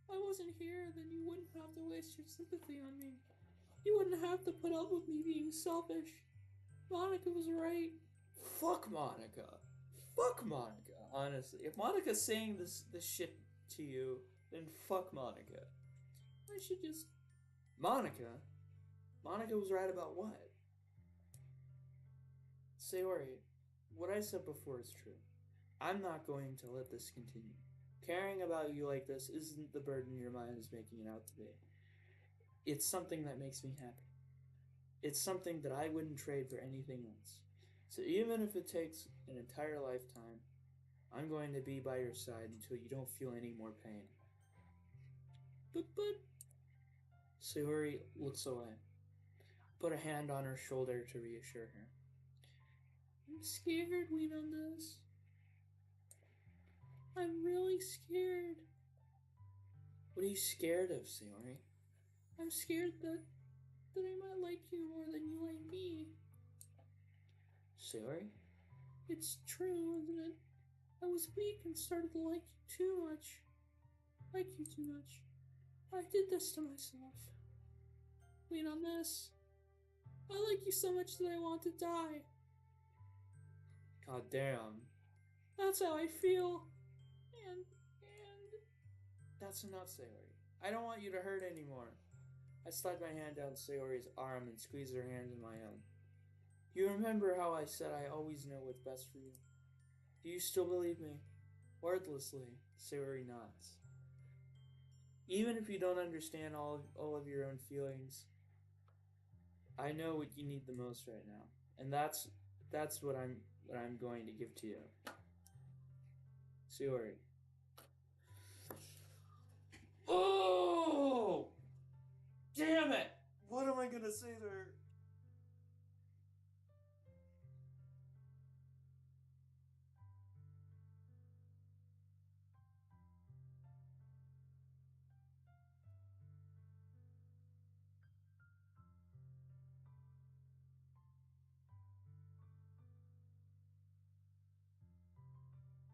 If I wasn't here, then you wouldn't have to waste your sympathy on me. You wouldn't have to put up with me being selfish. Monica was right. Fuck Monica. Fuck Monica, honestly. If Monica's saying this shit to you, then fuck Monica. I should just... Monica? Monica was right about what? Sayori, what I said before is true. I'm not going to let this continue. Caring about you like this isn't the burden your mind is making it out to be. It's something that makes me happy. It's something that I wouldn't trade for anything else. So even if it takes an entire lifetime, I'm going to be by your side until you don't feel any more pain. But... Sayori looks away. Put a hand on her shoulder to reassure her. I'm scared, Wait on this. I'm really scared. What are you scared of, Sayori? I'm scared that I might like you more than you like me. Sayori? It's true, isn't it? I was weak and started to like you too much. Like you too much. I did this to myself. Wait on this. I like you so much that I want to die. God damn. That's how I feel. And... That's enough, Sayori. I don't want you to hurt anymore. I slide my hand down Sayori's arm and squeeze her hand in my own. You remember how I said I always know what's best for you? Do you still believe me? Wordlessly, Sayori nods. Even if you don't understand all of your own feelings, I know what you need the most right now. And that's what I'm going to give to you. Sayori. Oh! Damn it! What am I gonna say to her?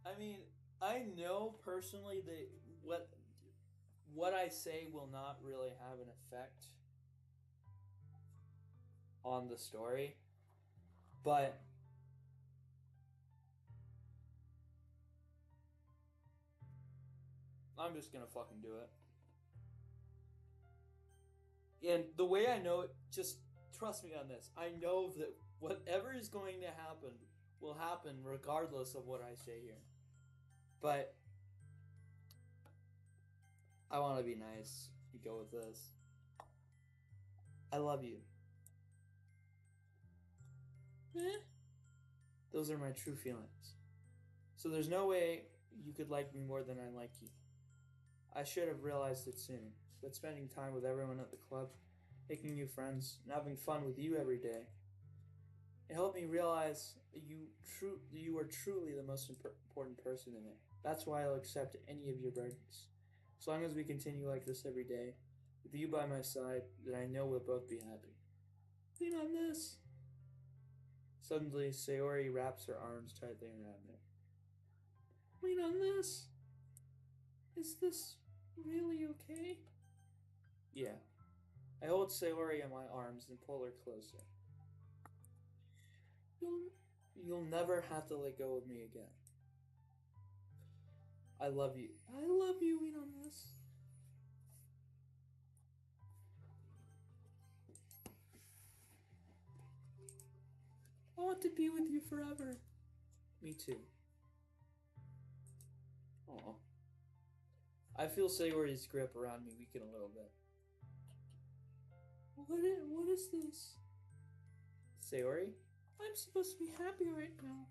I mean, I know personally that what what I say will not really have an effect on the story, but I'm just gonna fucking do it. And the way I know it, just trust me on this. I know that whatever is going to happen will happen regardless of what I say here. But I want to be nice. You go with this. I love you. Eh? Those are my true feelings. So there's no way you could like me more than I like you. I should have realized it sooner. But spending time with everyone at the club, making new friends, and having fun with you every day, it helped me realize that you are truly the most important person to me. That's why I'll accept any of your burdens. As long as we continue like this every day, with you by my side, then I know we'll both be happy. Lean on this. Suddenly, Sayori wraps her arms tightly around me. Lean on this. Is this really okay? Yeah. I hold Sayori in my arms and pull her closer. You'll, you'll never have to let go of me again. I love you. I love you, lean on this. I want to be with you forever. Me too. Aw. I feel Sayori's grip around me weaken a little bit. What is this? Sayori? I'm supposed to be happy right now.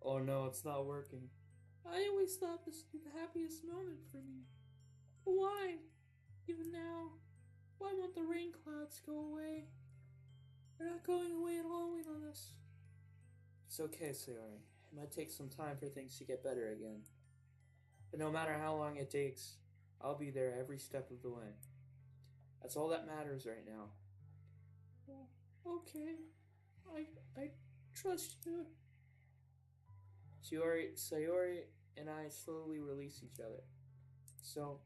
Oh no, it's not working. I always thought this was the happiest moment for me. Why? Even now? Why won't the rain clouds go away? They're not going away at all, wait on us. It's okay, Sayori. It might take some time for things to get better again. But no matter how long it takes, I'll be there every step of the way. That's all that matters right now. Well, okay. I trust you. Sayori and I slowly release each other. So,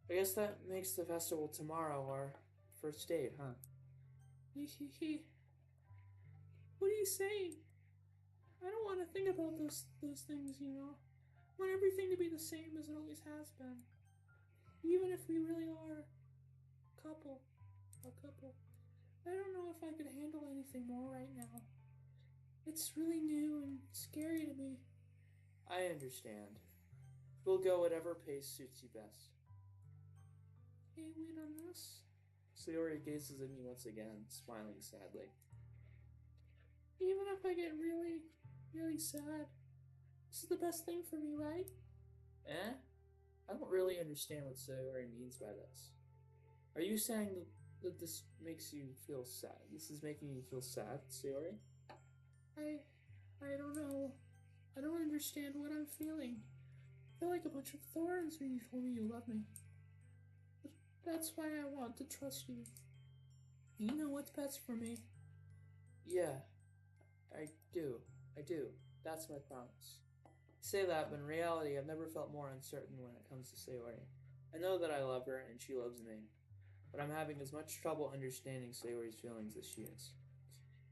I guess that makes the festival tomorrow our first date, huh? What are you saying? I don't want to think about those things, you know. I want everything to be the same as it always has been. Even if we really are a couple. I don't know if I could handle anything more right now. It's really new and scary to me. I understand. We'll go whatever pace suits you best. Hey, wait on this. Sayori gazes at me once again, smiling sadly. Even if I get really, really sad, this is the best thing for me, right? Eh? I don't really understand what Sayori means by this. Are you saying that this makes you feel sad? This is making you feel sad, Sayori? I don't know. I don't understand what I'm feeling. I feel like a bunch of thorns when you told me you love me. But that's why I want to trust you. You know what's best for me. Yeah, I do. I do. That's my promise. I say that, but in reality, I've never felt more uncertain when it comes to Sayori. I know that I love her and she loves me, but I'm having as much trouble understanding Sayori's feelings as she is.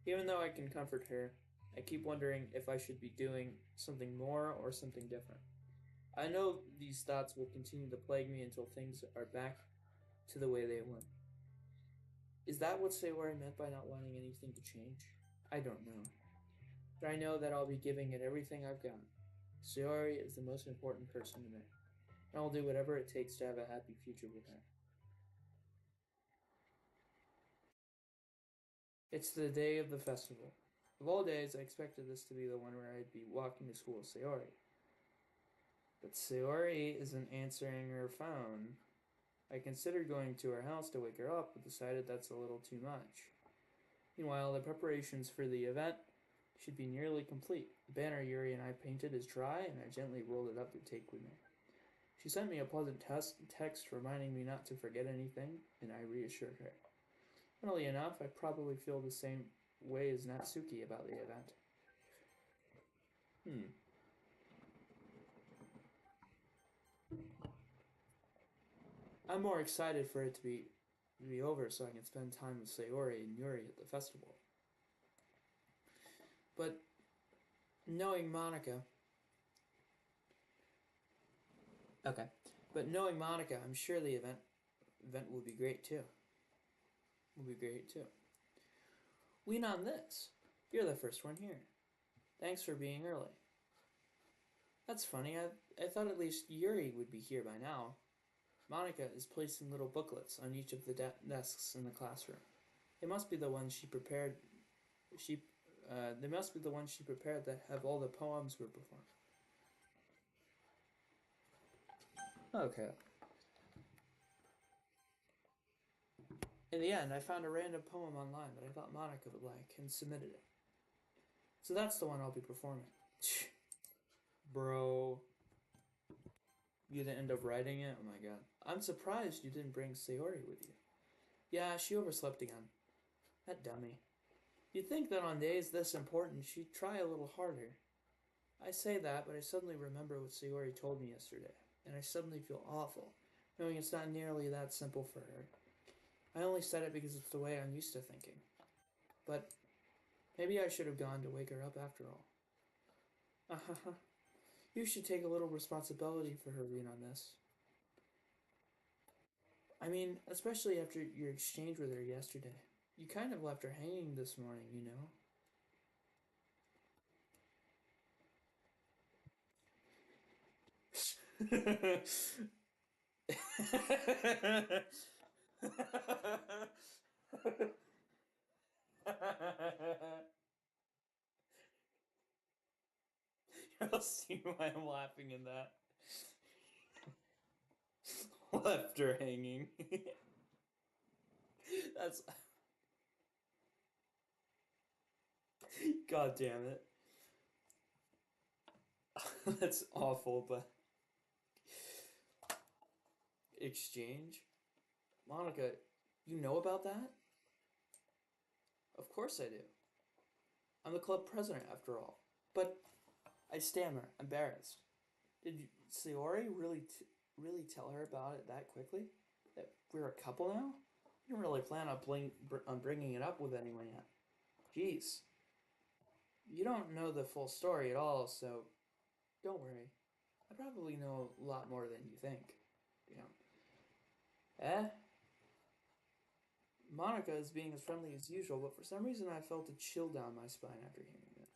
Even though I can comfort her, I keep wondering if I should be doing something more or something different. I know these thoughts will continue to plague me until things are back to the way they were. Is that what Sayori meant by not wanting anything to change? I don't know. But I know that I'll be giving it everything I've got. Sayori is the most important person to me, and I'll do whatever it takes to have a happy future with her. It's the day of the festival. Of all days, I expected this to be the one where I'd be walking to school with Sayori. But Sayori isn't answering her phone. I considered going to her house to wake her up, but decided that's a little too much. Meanwhile, the preparations for the event should be nearly complete. The banner Yuri and I painted is dry, and I gently rolled it up to take with me. She sent me a pleasant text reminding me not to forget anything, and I reassured her. Funnily enough, I probably feel the same way as Natsuki about the event. I'm more excited for it to be over so I can spend time with Sayori and Yuri at the festival. But knowing Monica, okay. But knowing Monica, I'm sure the event will be great too. Will be great too. Lean on this. You're the first one here. Thanks for being early. That's funny. I thought at least Yuri would be here by now. Monica is placing little booklets on each of the desks in the classroom. They must be the ones she prepared. She, they must be the ones she prepared that have all the poems we're performing. Okay. In the end, I found a random poem online that I thought Monica would like and submitted it. So that's the one I'll be performing. Bro, you didn't end up writing it? Oh my god. I'm surprised you didn't bring Sayori with you. Yeah, she overslept again. That dummy. You'd think that on days this important, she'd try a little harder. I say that, but I suddenly remember what Sayori told me yesterday, and I suddenly feel awful, knowing it's not nearly that simple for her. I only said it because it's the way I'm used to thinking. But maybe I should have gone to wake her up after all. You should take a little responsibility for her being on this. I mean, especially after your exchange with her yesterday. You kind of left her hanging this morning, you know? You'll see why I'm laughing in that. Left her hanging. That's. God damn it. That's awful, but. Exchange? Monica, you know about that? Of course I do. I'm the club president after all. But I stammer, embarrassed. Did Sayori really tell her about it that quickly? That we're a couple now? I didn't really plan on, on bringing it up with anyone yet. Jeez. You don't know the full story at all, so don't worry. I probably know a lot more than you think. You know. Eh? Monica is being as friendly as usual, but for some reason I felt a chill down my spine after hearing it.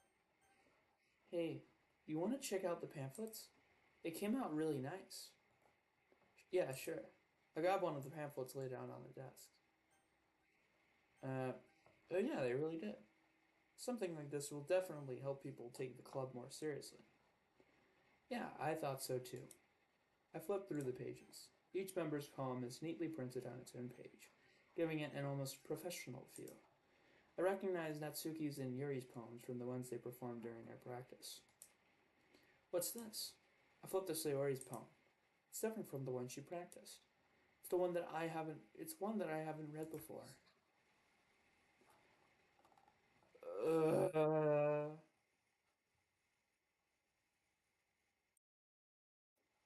Hey, you want to check out the pamphlets? They came out really nice. Yeah, sure. I got one of the pamphlets laid out on the desk. Uh, oh yeah, they really did. Something like this will definitely help people take the club more seriously. Yeah, I thought so too. I flipped through the pages. Each member's poem is neatly printed on its own page, giving it an almost professional feel. I recognized Natsuki's and Yuri's poems from the ones they performed during their practice. What's this? I flipped to Sayori's poem. It's different from the one she practiced. It's one that I haven't read before. Uh,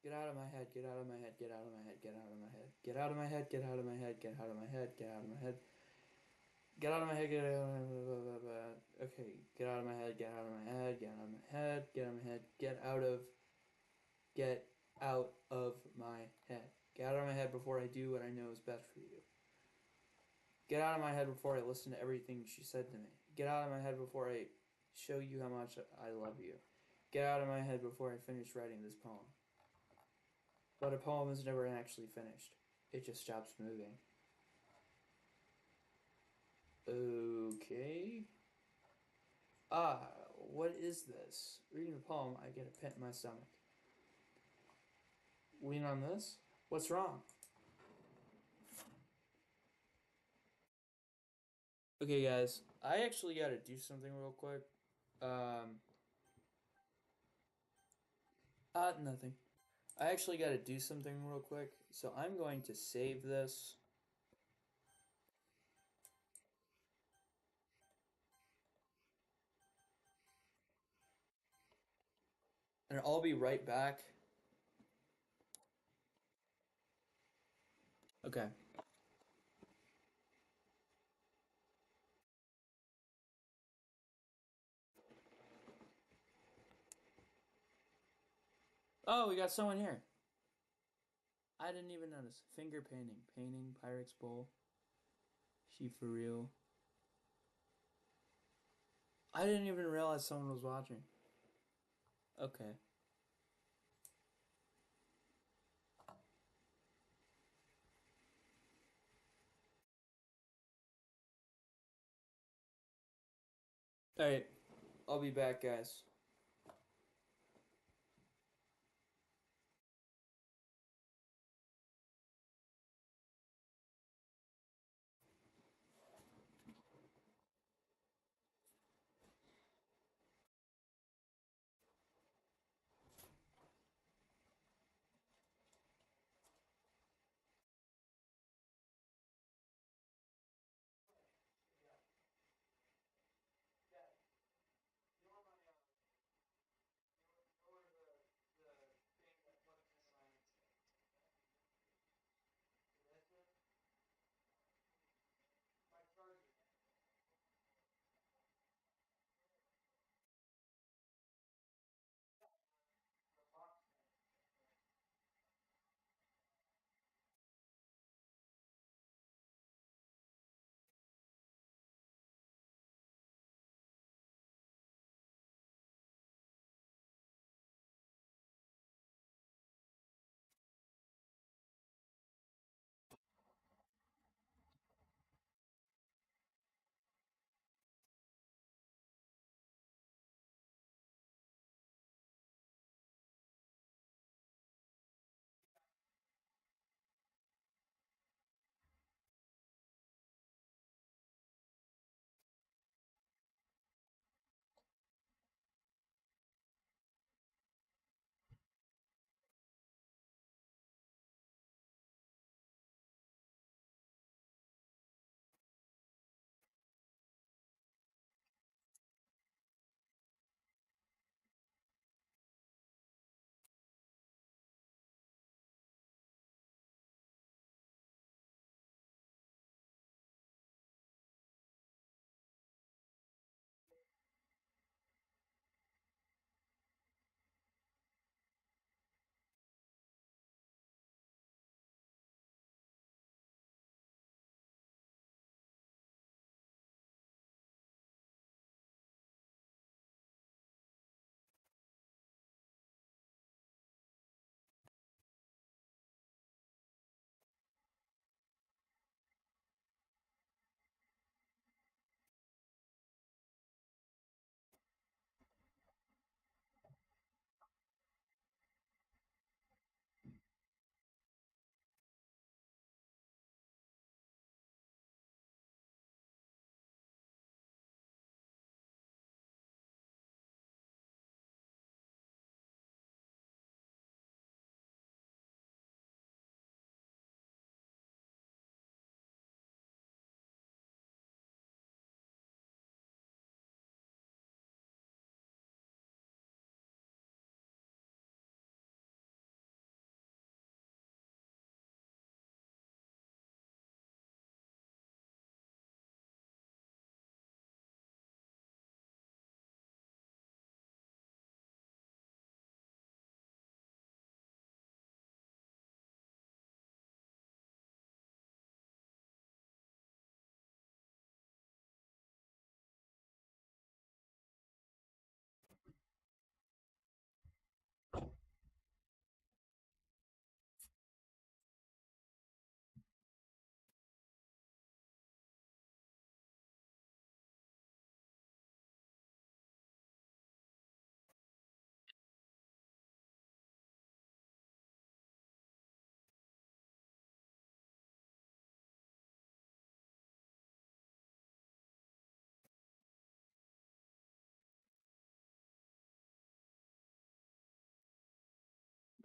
get out of my head, get out of my head, get out of my head, get out of my head, get out of my head, get out of my head, get out of my head, get out of my head. Get out of my head, get out of my head. Okay, get out of my head, get out of my head, get out of my head, get out of my head, get out of my head. Get out of my head before I do what I know is best for you. Get out of my head before I listen to everything she said to me. Get out of my head before I show you how much I love you. Get out of my head before I finish writing this poem. But a poem is never actually finished. It just stops moving. Okay. Ah, what is this? Reading the poem, I get a pit in my stomach. Lean on this? What's wrong? Okay, guys, I actually gotta do something real quick. Um, Nothing. I actually gotta do something real quick, so I'm going to save this, and I'll be right back. Okay. Oh, we got someone here. I didn't even notice. Finger painting. Painting, Pyrex bowl. She for real. I didn't even realize someone was watching. Okay. Alright. I'll be back, guys.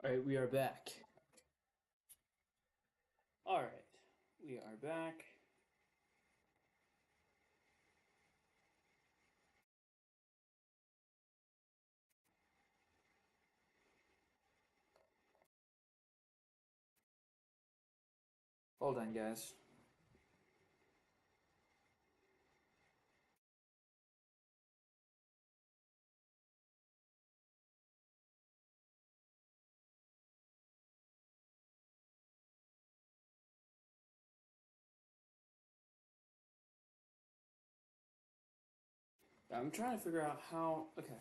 Alright, we are back. Alright, we are back. Hold on, guys. I'm trying to figure out how. Okay.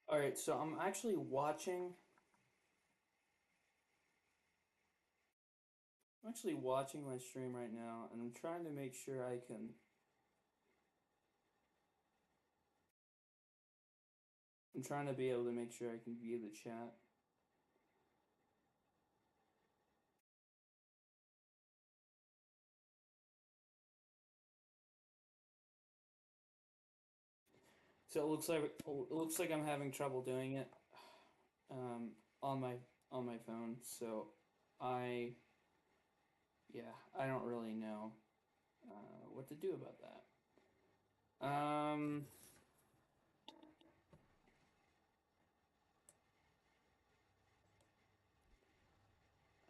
All right. So I'm actually watching. I'm actually watching my stream right now, and I'm trying to make sure I can. I'm trying to be able to make sure I can view the chat. So it looks like I'm having trouble doing it um, on my phone. So I yeah I don't really know what to do about that.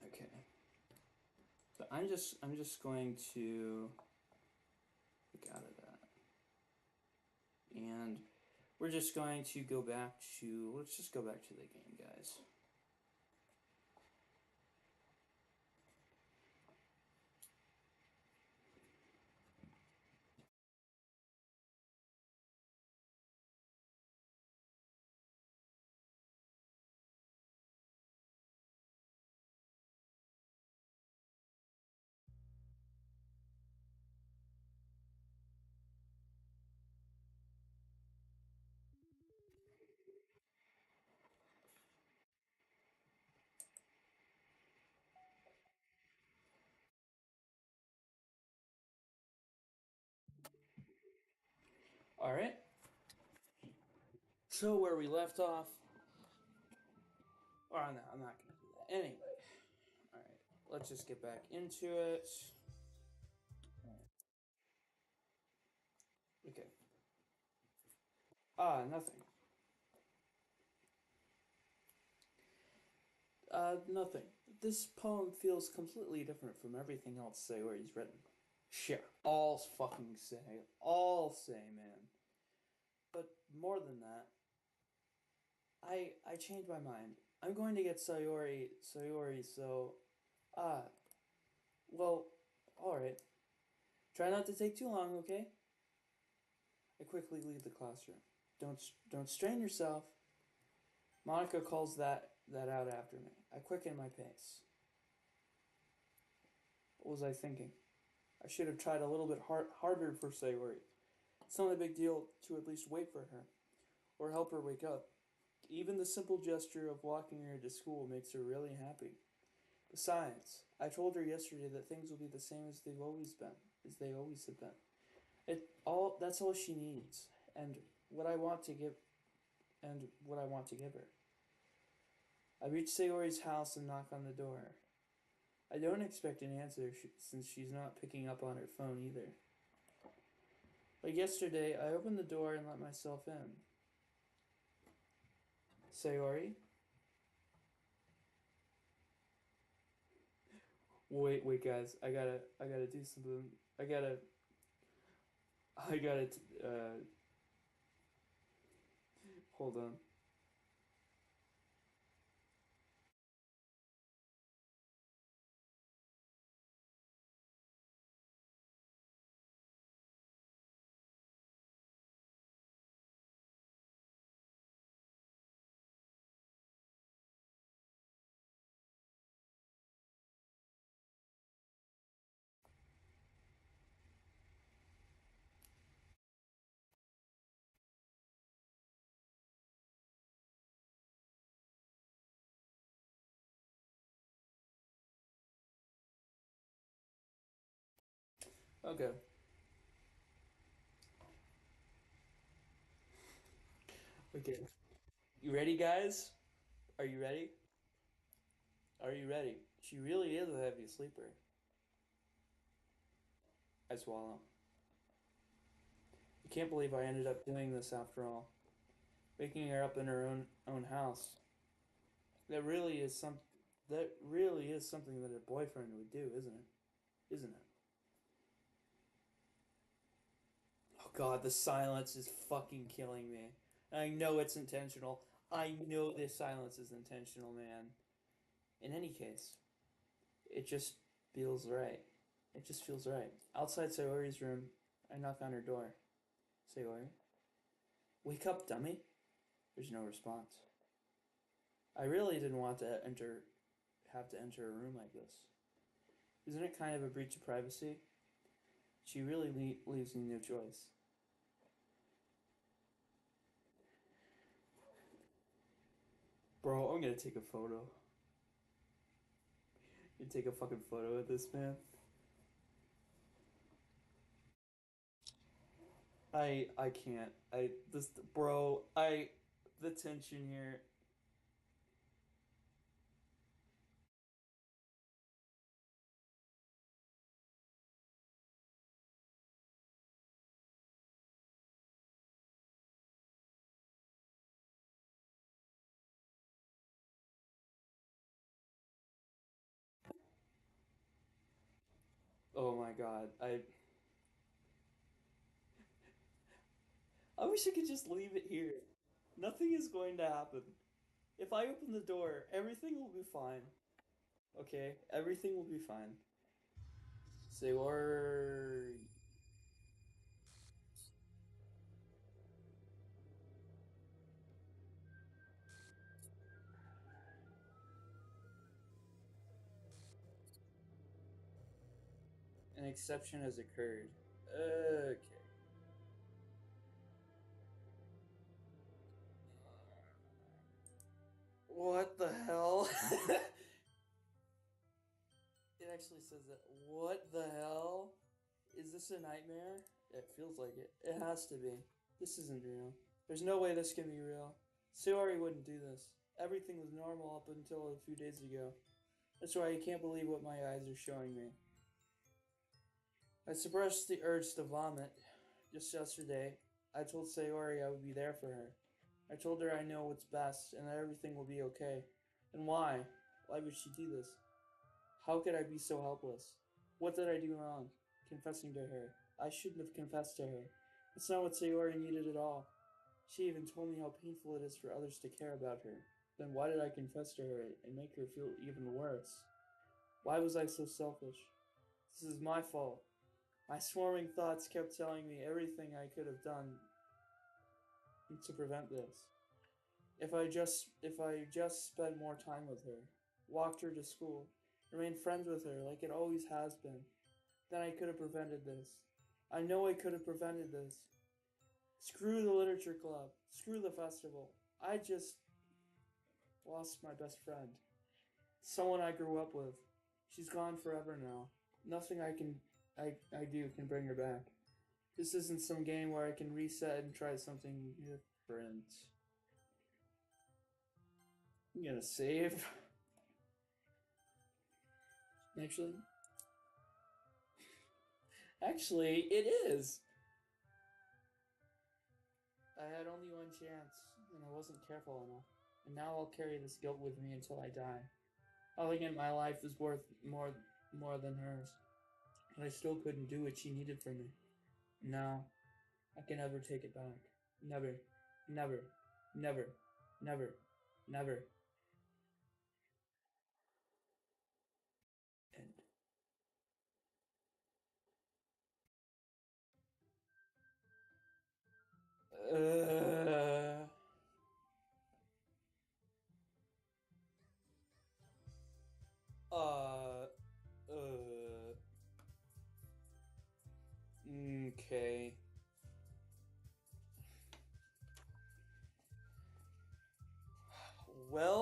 Okay. So I'm just going to get out of that, and we're just going to go back to let's just go back to the game, guys. All right. So where we left off. Oh no, I'm not gonna do that anyway. All right. Let's just get back into it. Okay. Nothing. Nothing. This poem feels completely different from everything else Sayori's written. Sure, all fucking say. All say, man. But more than that, I changed my mind. I'm going to get Sayori, so, ah, well, alright. Try not to take too long, okay? I quickly leave the classroom. Don't strain yourself. Monica calls that out after me. I quicken my pace. What was I thinking? I should have tried a little bit harder for Sayori. It's not a big deal to at least wait for her, or help her wake up. Even the simple gesture of walking her to school makes her really happy. Besides, I told her yesterday that things will be the same as they always have been. That's all she needs, and what I want to give what I want to give her. I reach Sayori's house and knock on the door. I don't expect an answer since she's not picking up on her phone either. Like yesterday, I opened the door and let myself in. Sayori? Wait, guys. I gotta do something. I gotta, I gotta, hold on. Okay. Okay. You ready, guys? Are you ready? Are you ready? She really is a heavy sleeper. I swallow. I can't believe I ended up doing this after all. Waking her up in her own house. That really is some. That really is something that a boyfriend would do, isn't it? Isn't it? Oh God, the silence is fucking killing me. I know it's intentional. I know this silence is intentional, man. In any case, it just feels right. It just feels right. Outside Sayori's room, I knock on her door. Sayori, wake up, dummy. There's no response. I really didn't want to have to enter a room like this. Isn't it kind of a breach of privacy? She really leaves me no choice. Bro, I'm gonna take a photo. You take a fucking photo of this, man. I can't. I this bro. I the tension here. Oh my god. I wish I could just leave it here. Nothing is going to happen. If I open the door, everything will be fine. Okay, everything will be fine. Say or an exception has occurred. Okay. What the hell? It actually says that. What the hell? Is this a nightmare? It feels like it. It has to be. This isn't real. There's no way this can be real. Sayori wouldn't do this. Everything was normal up until a few days ago. That's why I can't believe what my eyes are showing me. I suppressed the urge to vomit. Just yesterday, I told Sayori I would be there for her. I told her I know what's best and that everything will be okay. And why? Why would she do this? How could I be so helpless? What did I do wrong? Confessing to her. I shouldn't have confessed to her. It's not what Sayori needed at all. She even told me how painful it is for others to care about her. Then why did I confess to her and make her feel even worse? Why was I so selfish? This is my fault. My swarming thoughts kept telling me everything I could have done to prevent this. If I just spent more time with her, walked her to school, remained friends with her like it always has been, then I could have prevented this. I know I could have prevented this. Screw the literature club. Screw the festival. I just lost my best friend. Someone I grew up with. She's gone forever now. Nothing I do can bring her back. This isn't some game where I can reset and try something different. I'm gonna save. Actually, actually, it is. I had only one chance, and I wasn't careful enough. And now I'll carry this guilt with me until I die. Nothing in my life is worth more than hers. And I still couldn't do what she needed from me. Now, I can never take it back. Never. Never. Never. Never. Never. End. Uh, uh, uh, okay. Well,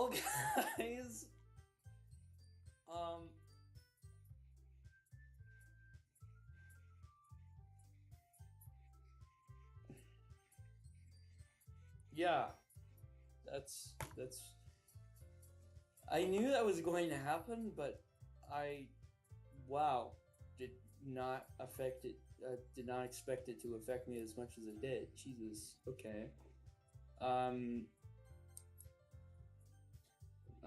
Yeah, that's. I knew that was going to happen, but I, wow, did not affect it. Did not expect it to affect me as much as it did. Jesus. Okay. Um,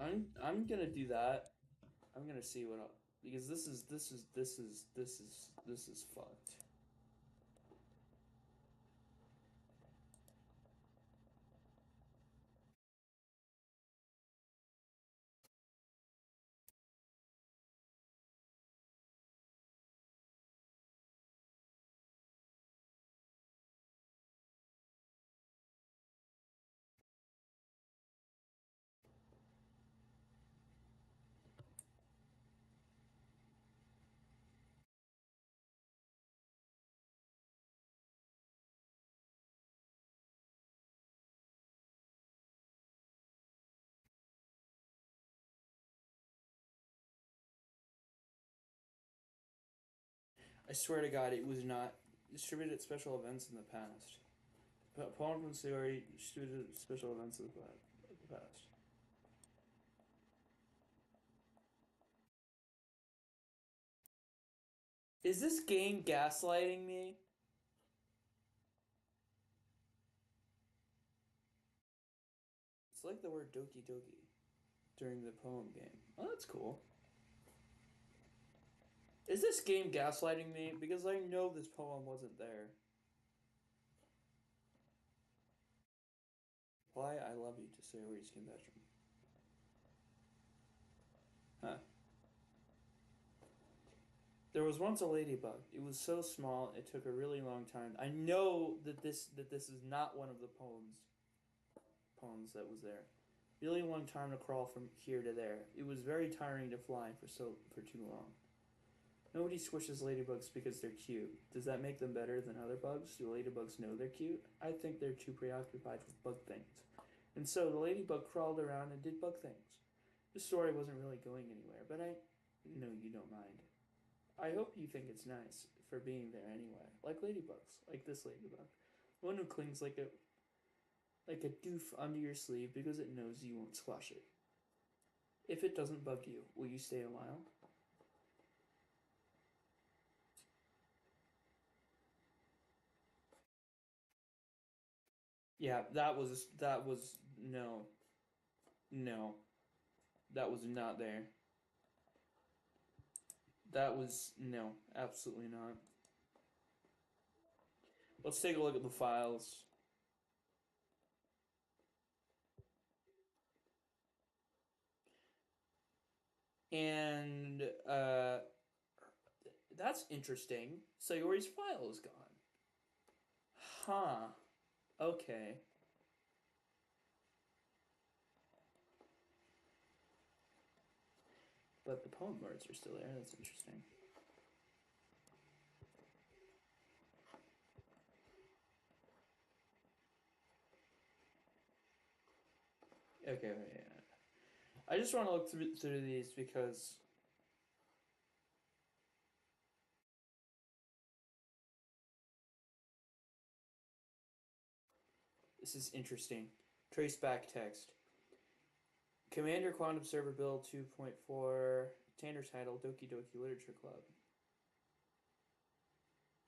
I'm gonna do that. I'm gonna see what I'll, because this is fucked. I swear to God, it was not distributed at special events in the past. Poem from Sayori distributed at special events in the past. Is this game gaslighting me? It's like the word Doki Doki during the poem game. Oh, that's cool. Is this game gaslighting me? Because I know this poem wasn't there. Why I love you to Sayori's confession. Huh. There was once a ladybug. It was so small it took a really long time. I know that this is not one of the poems that was there. Really long time to crawl from here to there. It was very tiring to fly for too long. Nobody squishes ladybugs because they're cute. Does that make them better than other bugs? Do ladybugs know they're cute? I think they're too preoccupied with bug things. And so the ladybug crawled around and did bug things. The story wasn't really going anywhere, but I know you don't mind. I hope you think it's nice for being there anyway. Like ladybugs, like this ladybug. One who clings like a doof under your sleeve because it knows you won't squash it. If it doesn't bug you, will you stay a while? Yeah, that was no, no, that was not there. That was no, absolutely not. Let's take a look at the files. And that's interesting. Sayori's file is gone. Huh. Okay. But the poem words are still there. That's interesting. Okay, yeah. I just want to look through these because this is interesting. Trace back text. Commander Quantum Server Build 2.4. Tanner title Doki Doki Literature Club.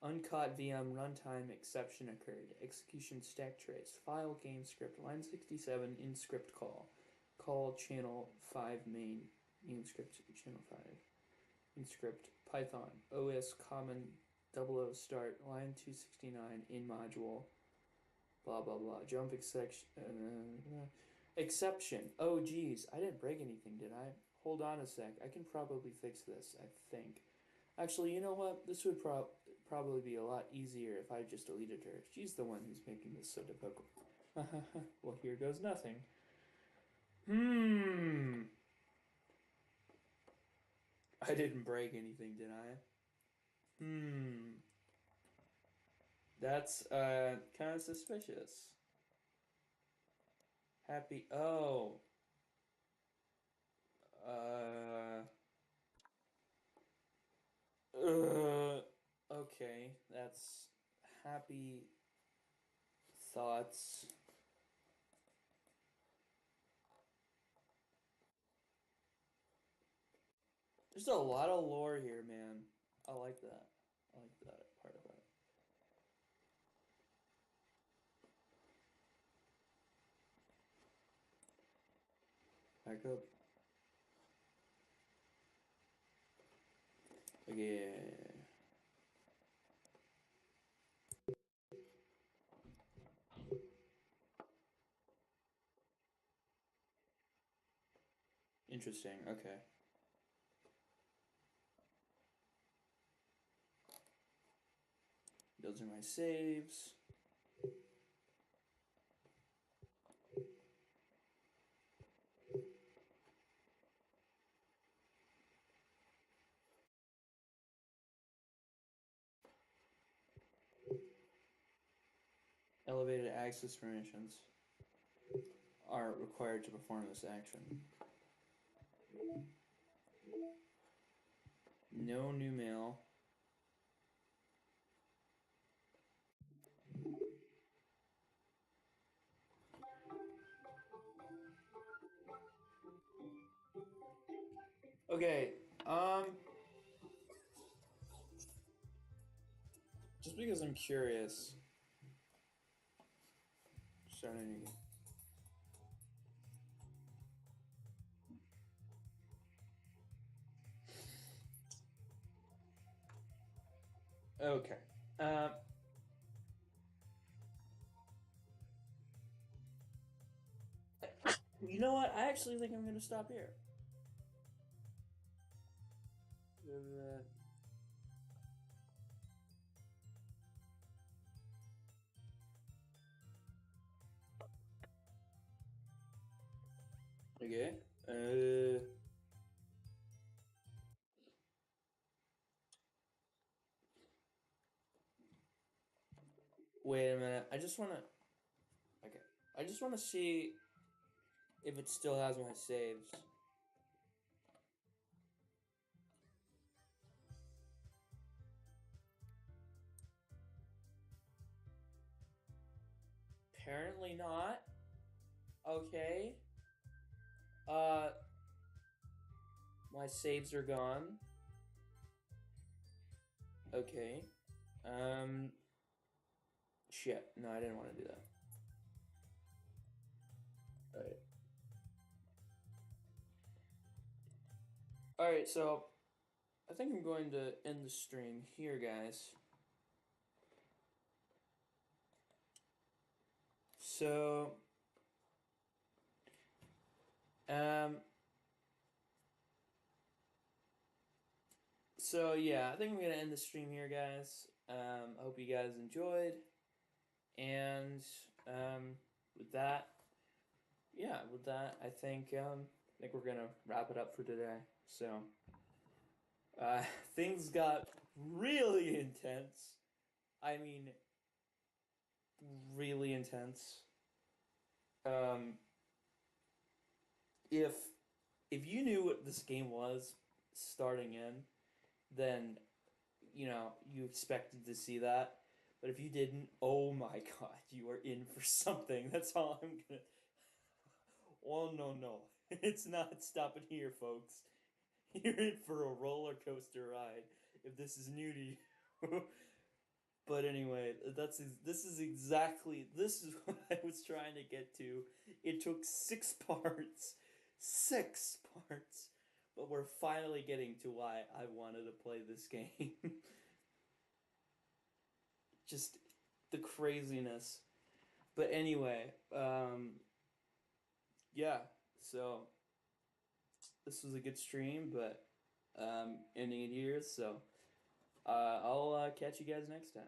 Uncaught VM runtime exception occurred. Execution stack trace. File game script. Line 67 in script call. Call channel 5 main. In script channel 5. In script Python. OS common 00 start. Line 269 in module. Blah blah blah. Jump exception. Oh geez, I didn't break anything, did I? Hold on a sec. I can probably fix this, I think. Actually, you know what? This would probably be a lot easier if I just deleted her. She's the one who's making this so difficult. Well, here goes nothing. Hmm. I didn't break anything, did I? Hmm. That's kind of suspicious. Happy. Oh. Uh. Okay, that's happy thoughts. There's a lot of lore here, man. I like that. I like that part of it. Back up. Okay. Interesting. Okay. Those are my saves. Elevated access permissions are required to perform this action. No new mail. Okay, just because I'm curious. Starting. Okay. You know what? I actually think I'm gonna stop here. Okay. Wait a minute. I just wanna. Okay. I just wanna see if it still has my saves. Apparently not. Okay. Uh, my saves are gone. Okay. Shit. No, I didn't want to do that. Alright. Alright, so I think I'm going to end the stream here, guys. So, um, yeah, I think I'm gonna end the stream here, guys. I hope you guys enjoyed, and with that, I think we're gonna wrap it up for today. So, uh, things got really intense. I mean, really intense. Um, if you knew what this game was starting in, then you expected to see that. But if you didn't, oh my god, you are in for something. That's all I'm gonna. Oh no no, it's not stopping here, folks. You're in for a roller coaster ride if this is new to you. But anyway, this is exactly this is what I was trying to get to. It took 6 parts, 6 parts, but we're finally getting to why I wanted to play this game. Just the craziness. But anyway, yeah. So this was a good stream, but ending it here. So I'll catch you guys next time.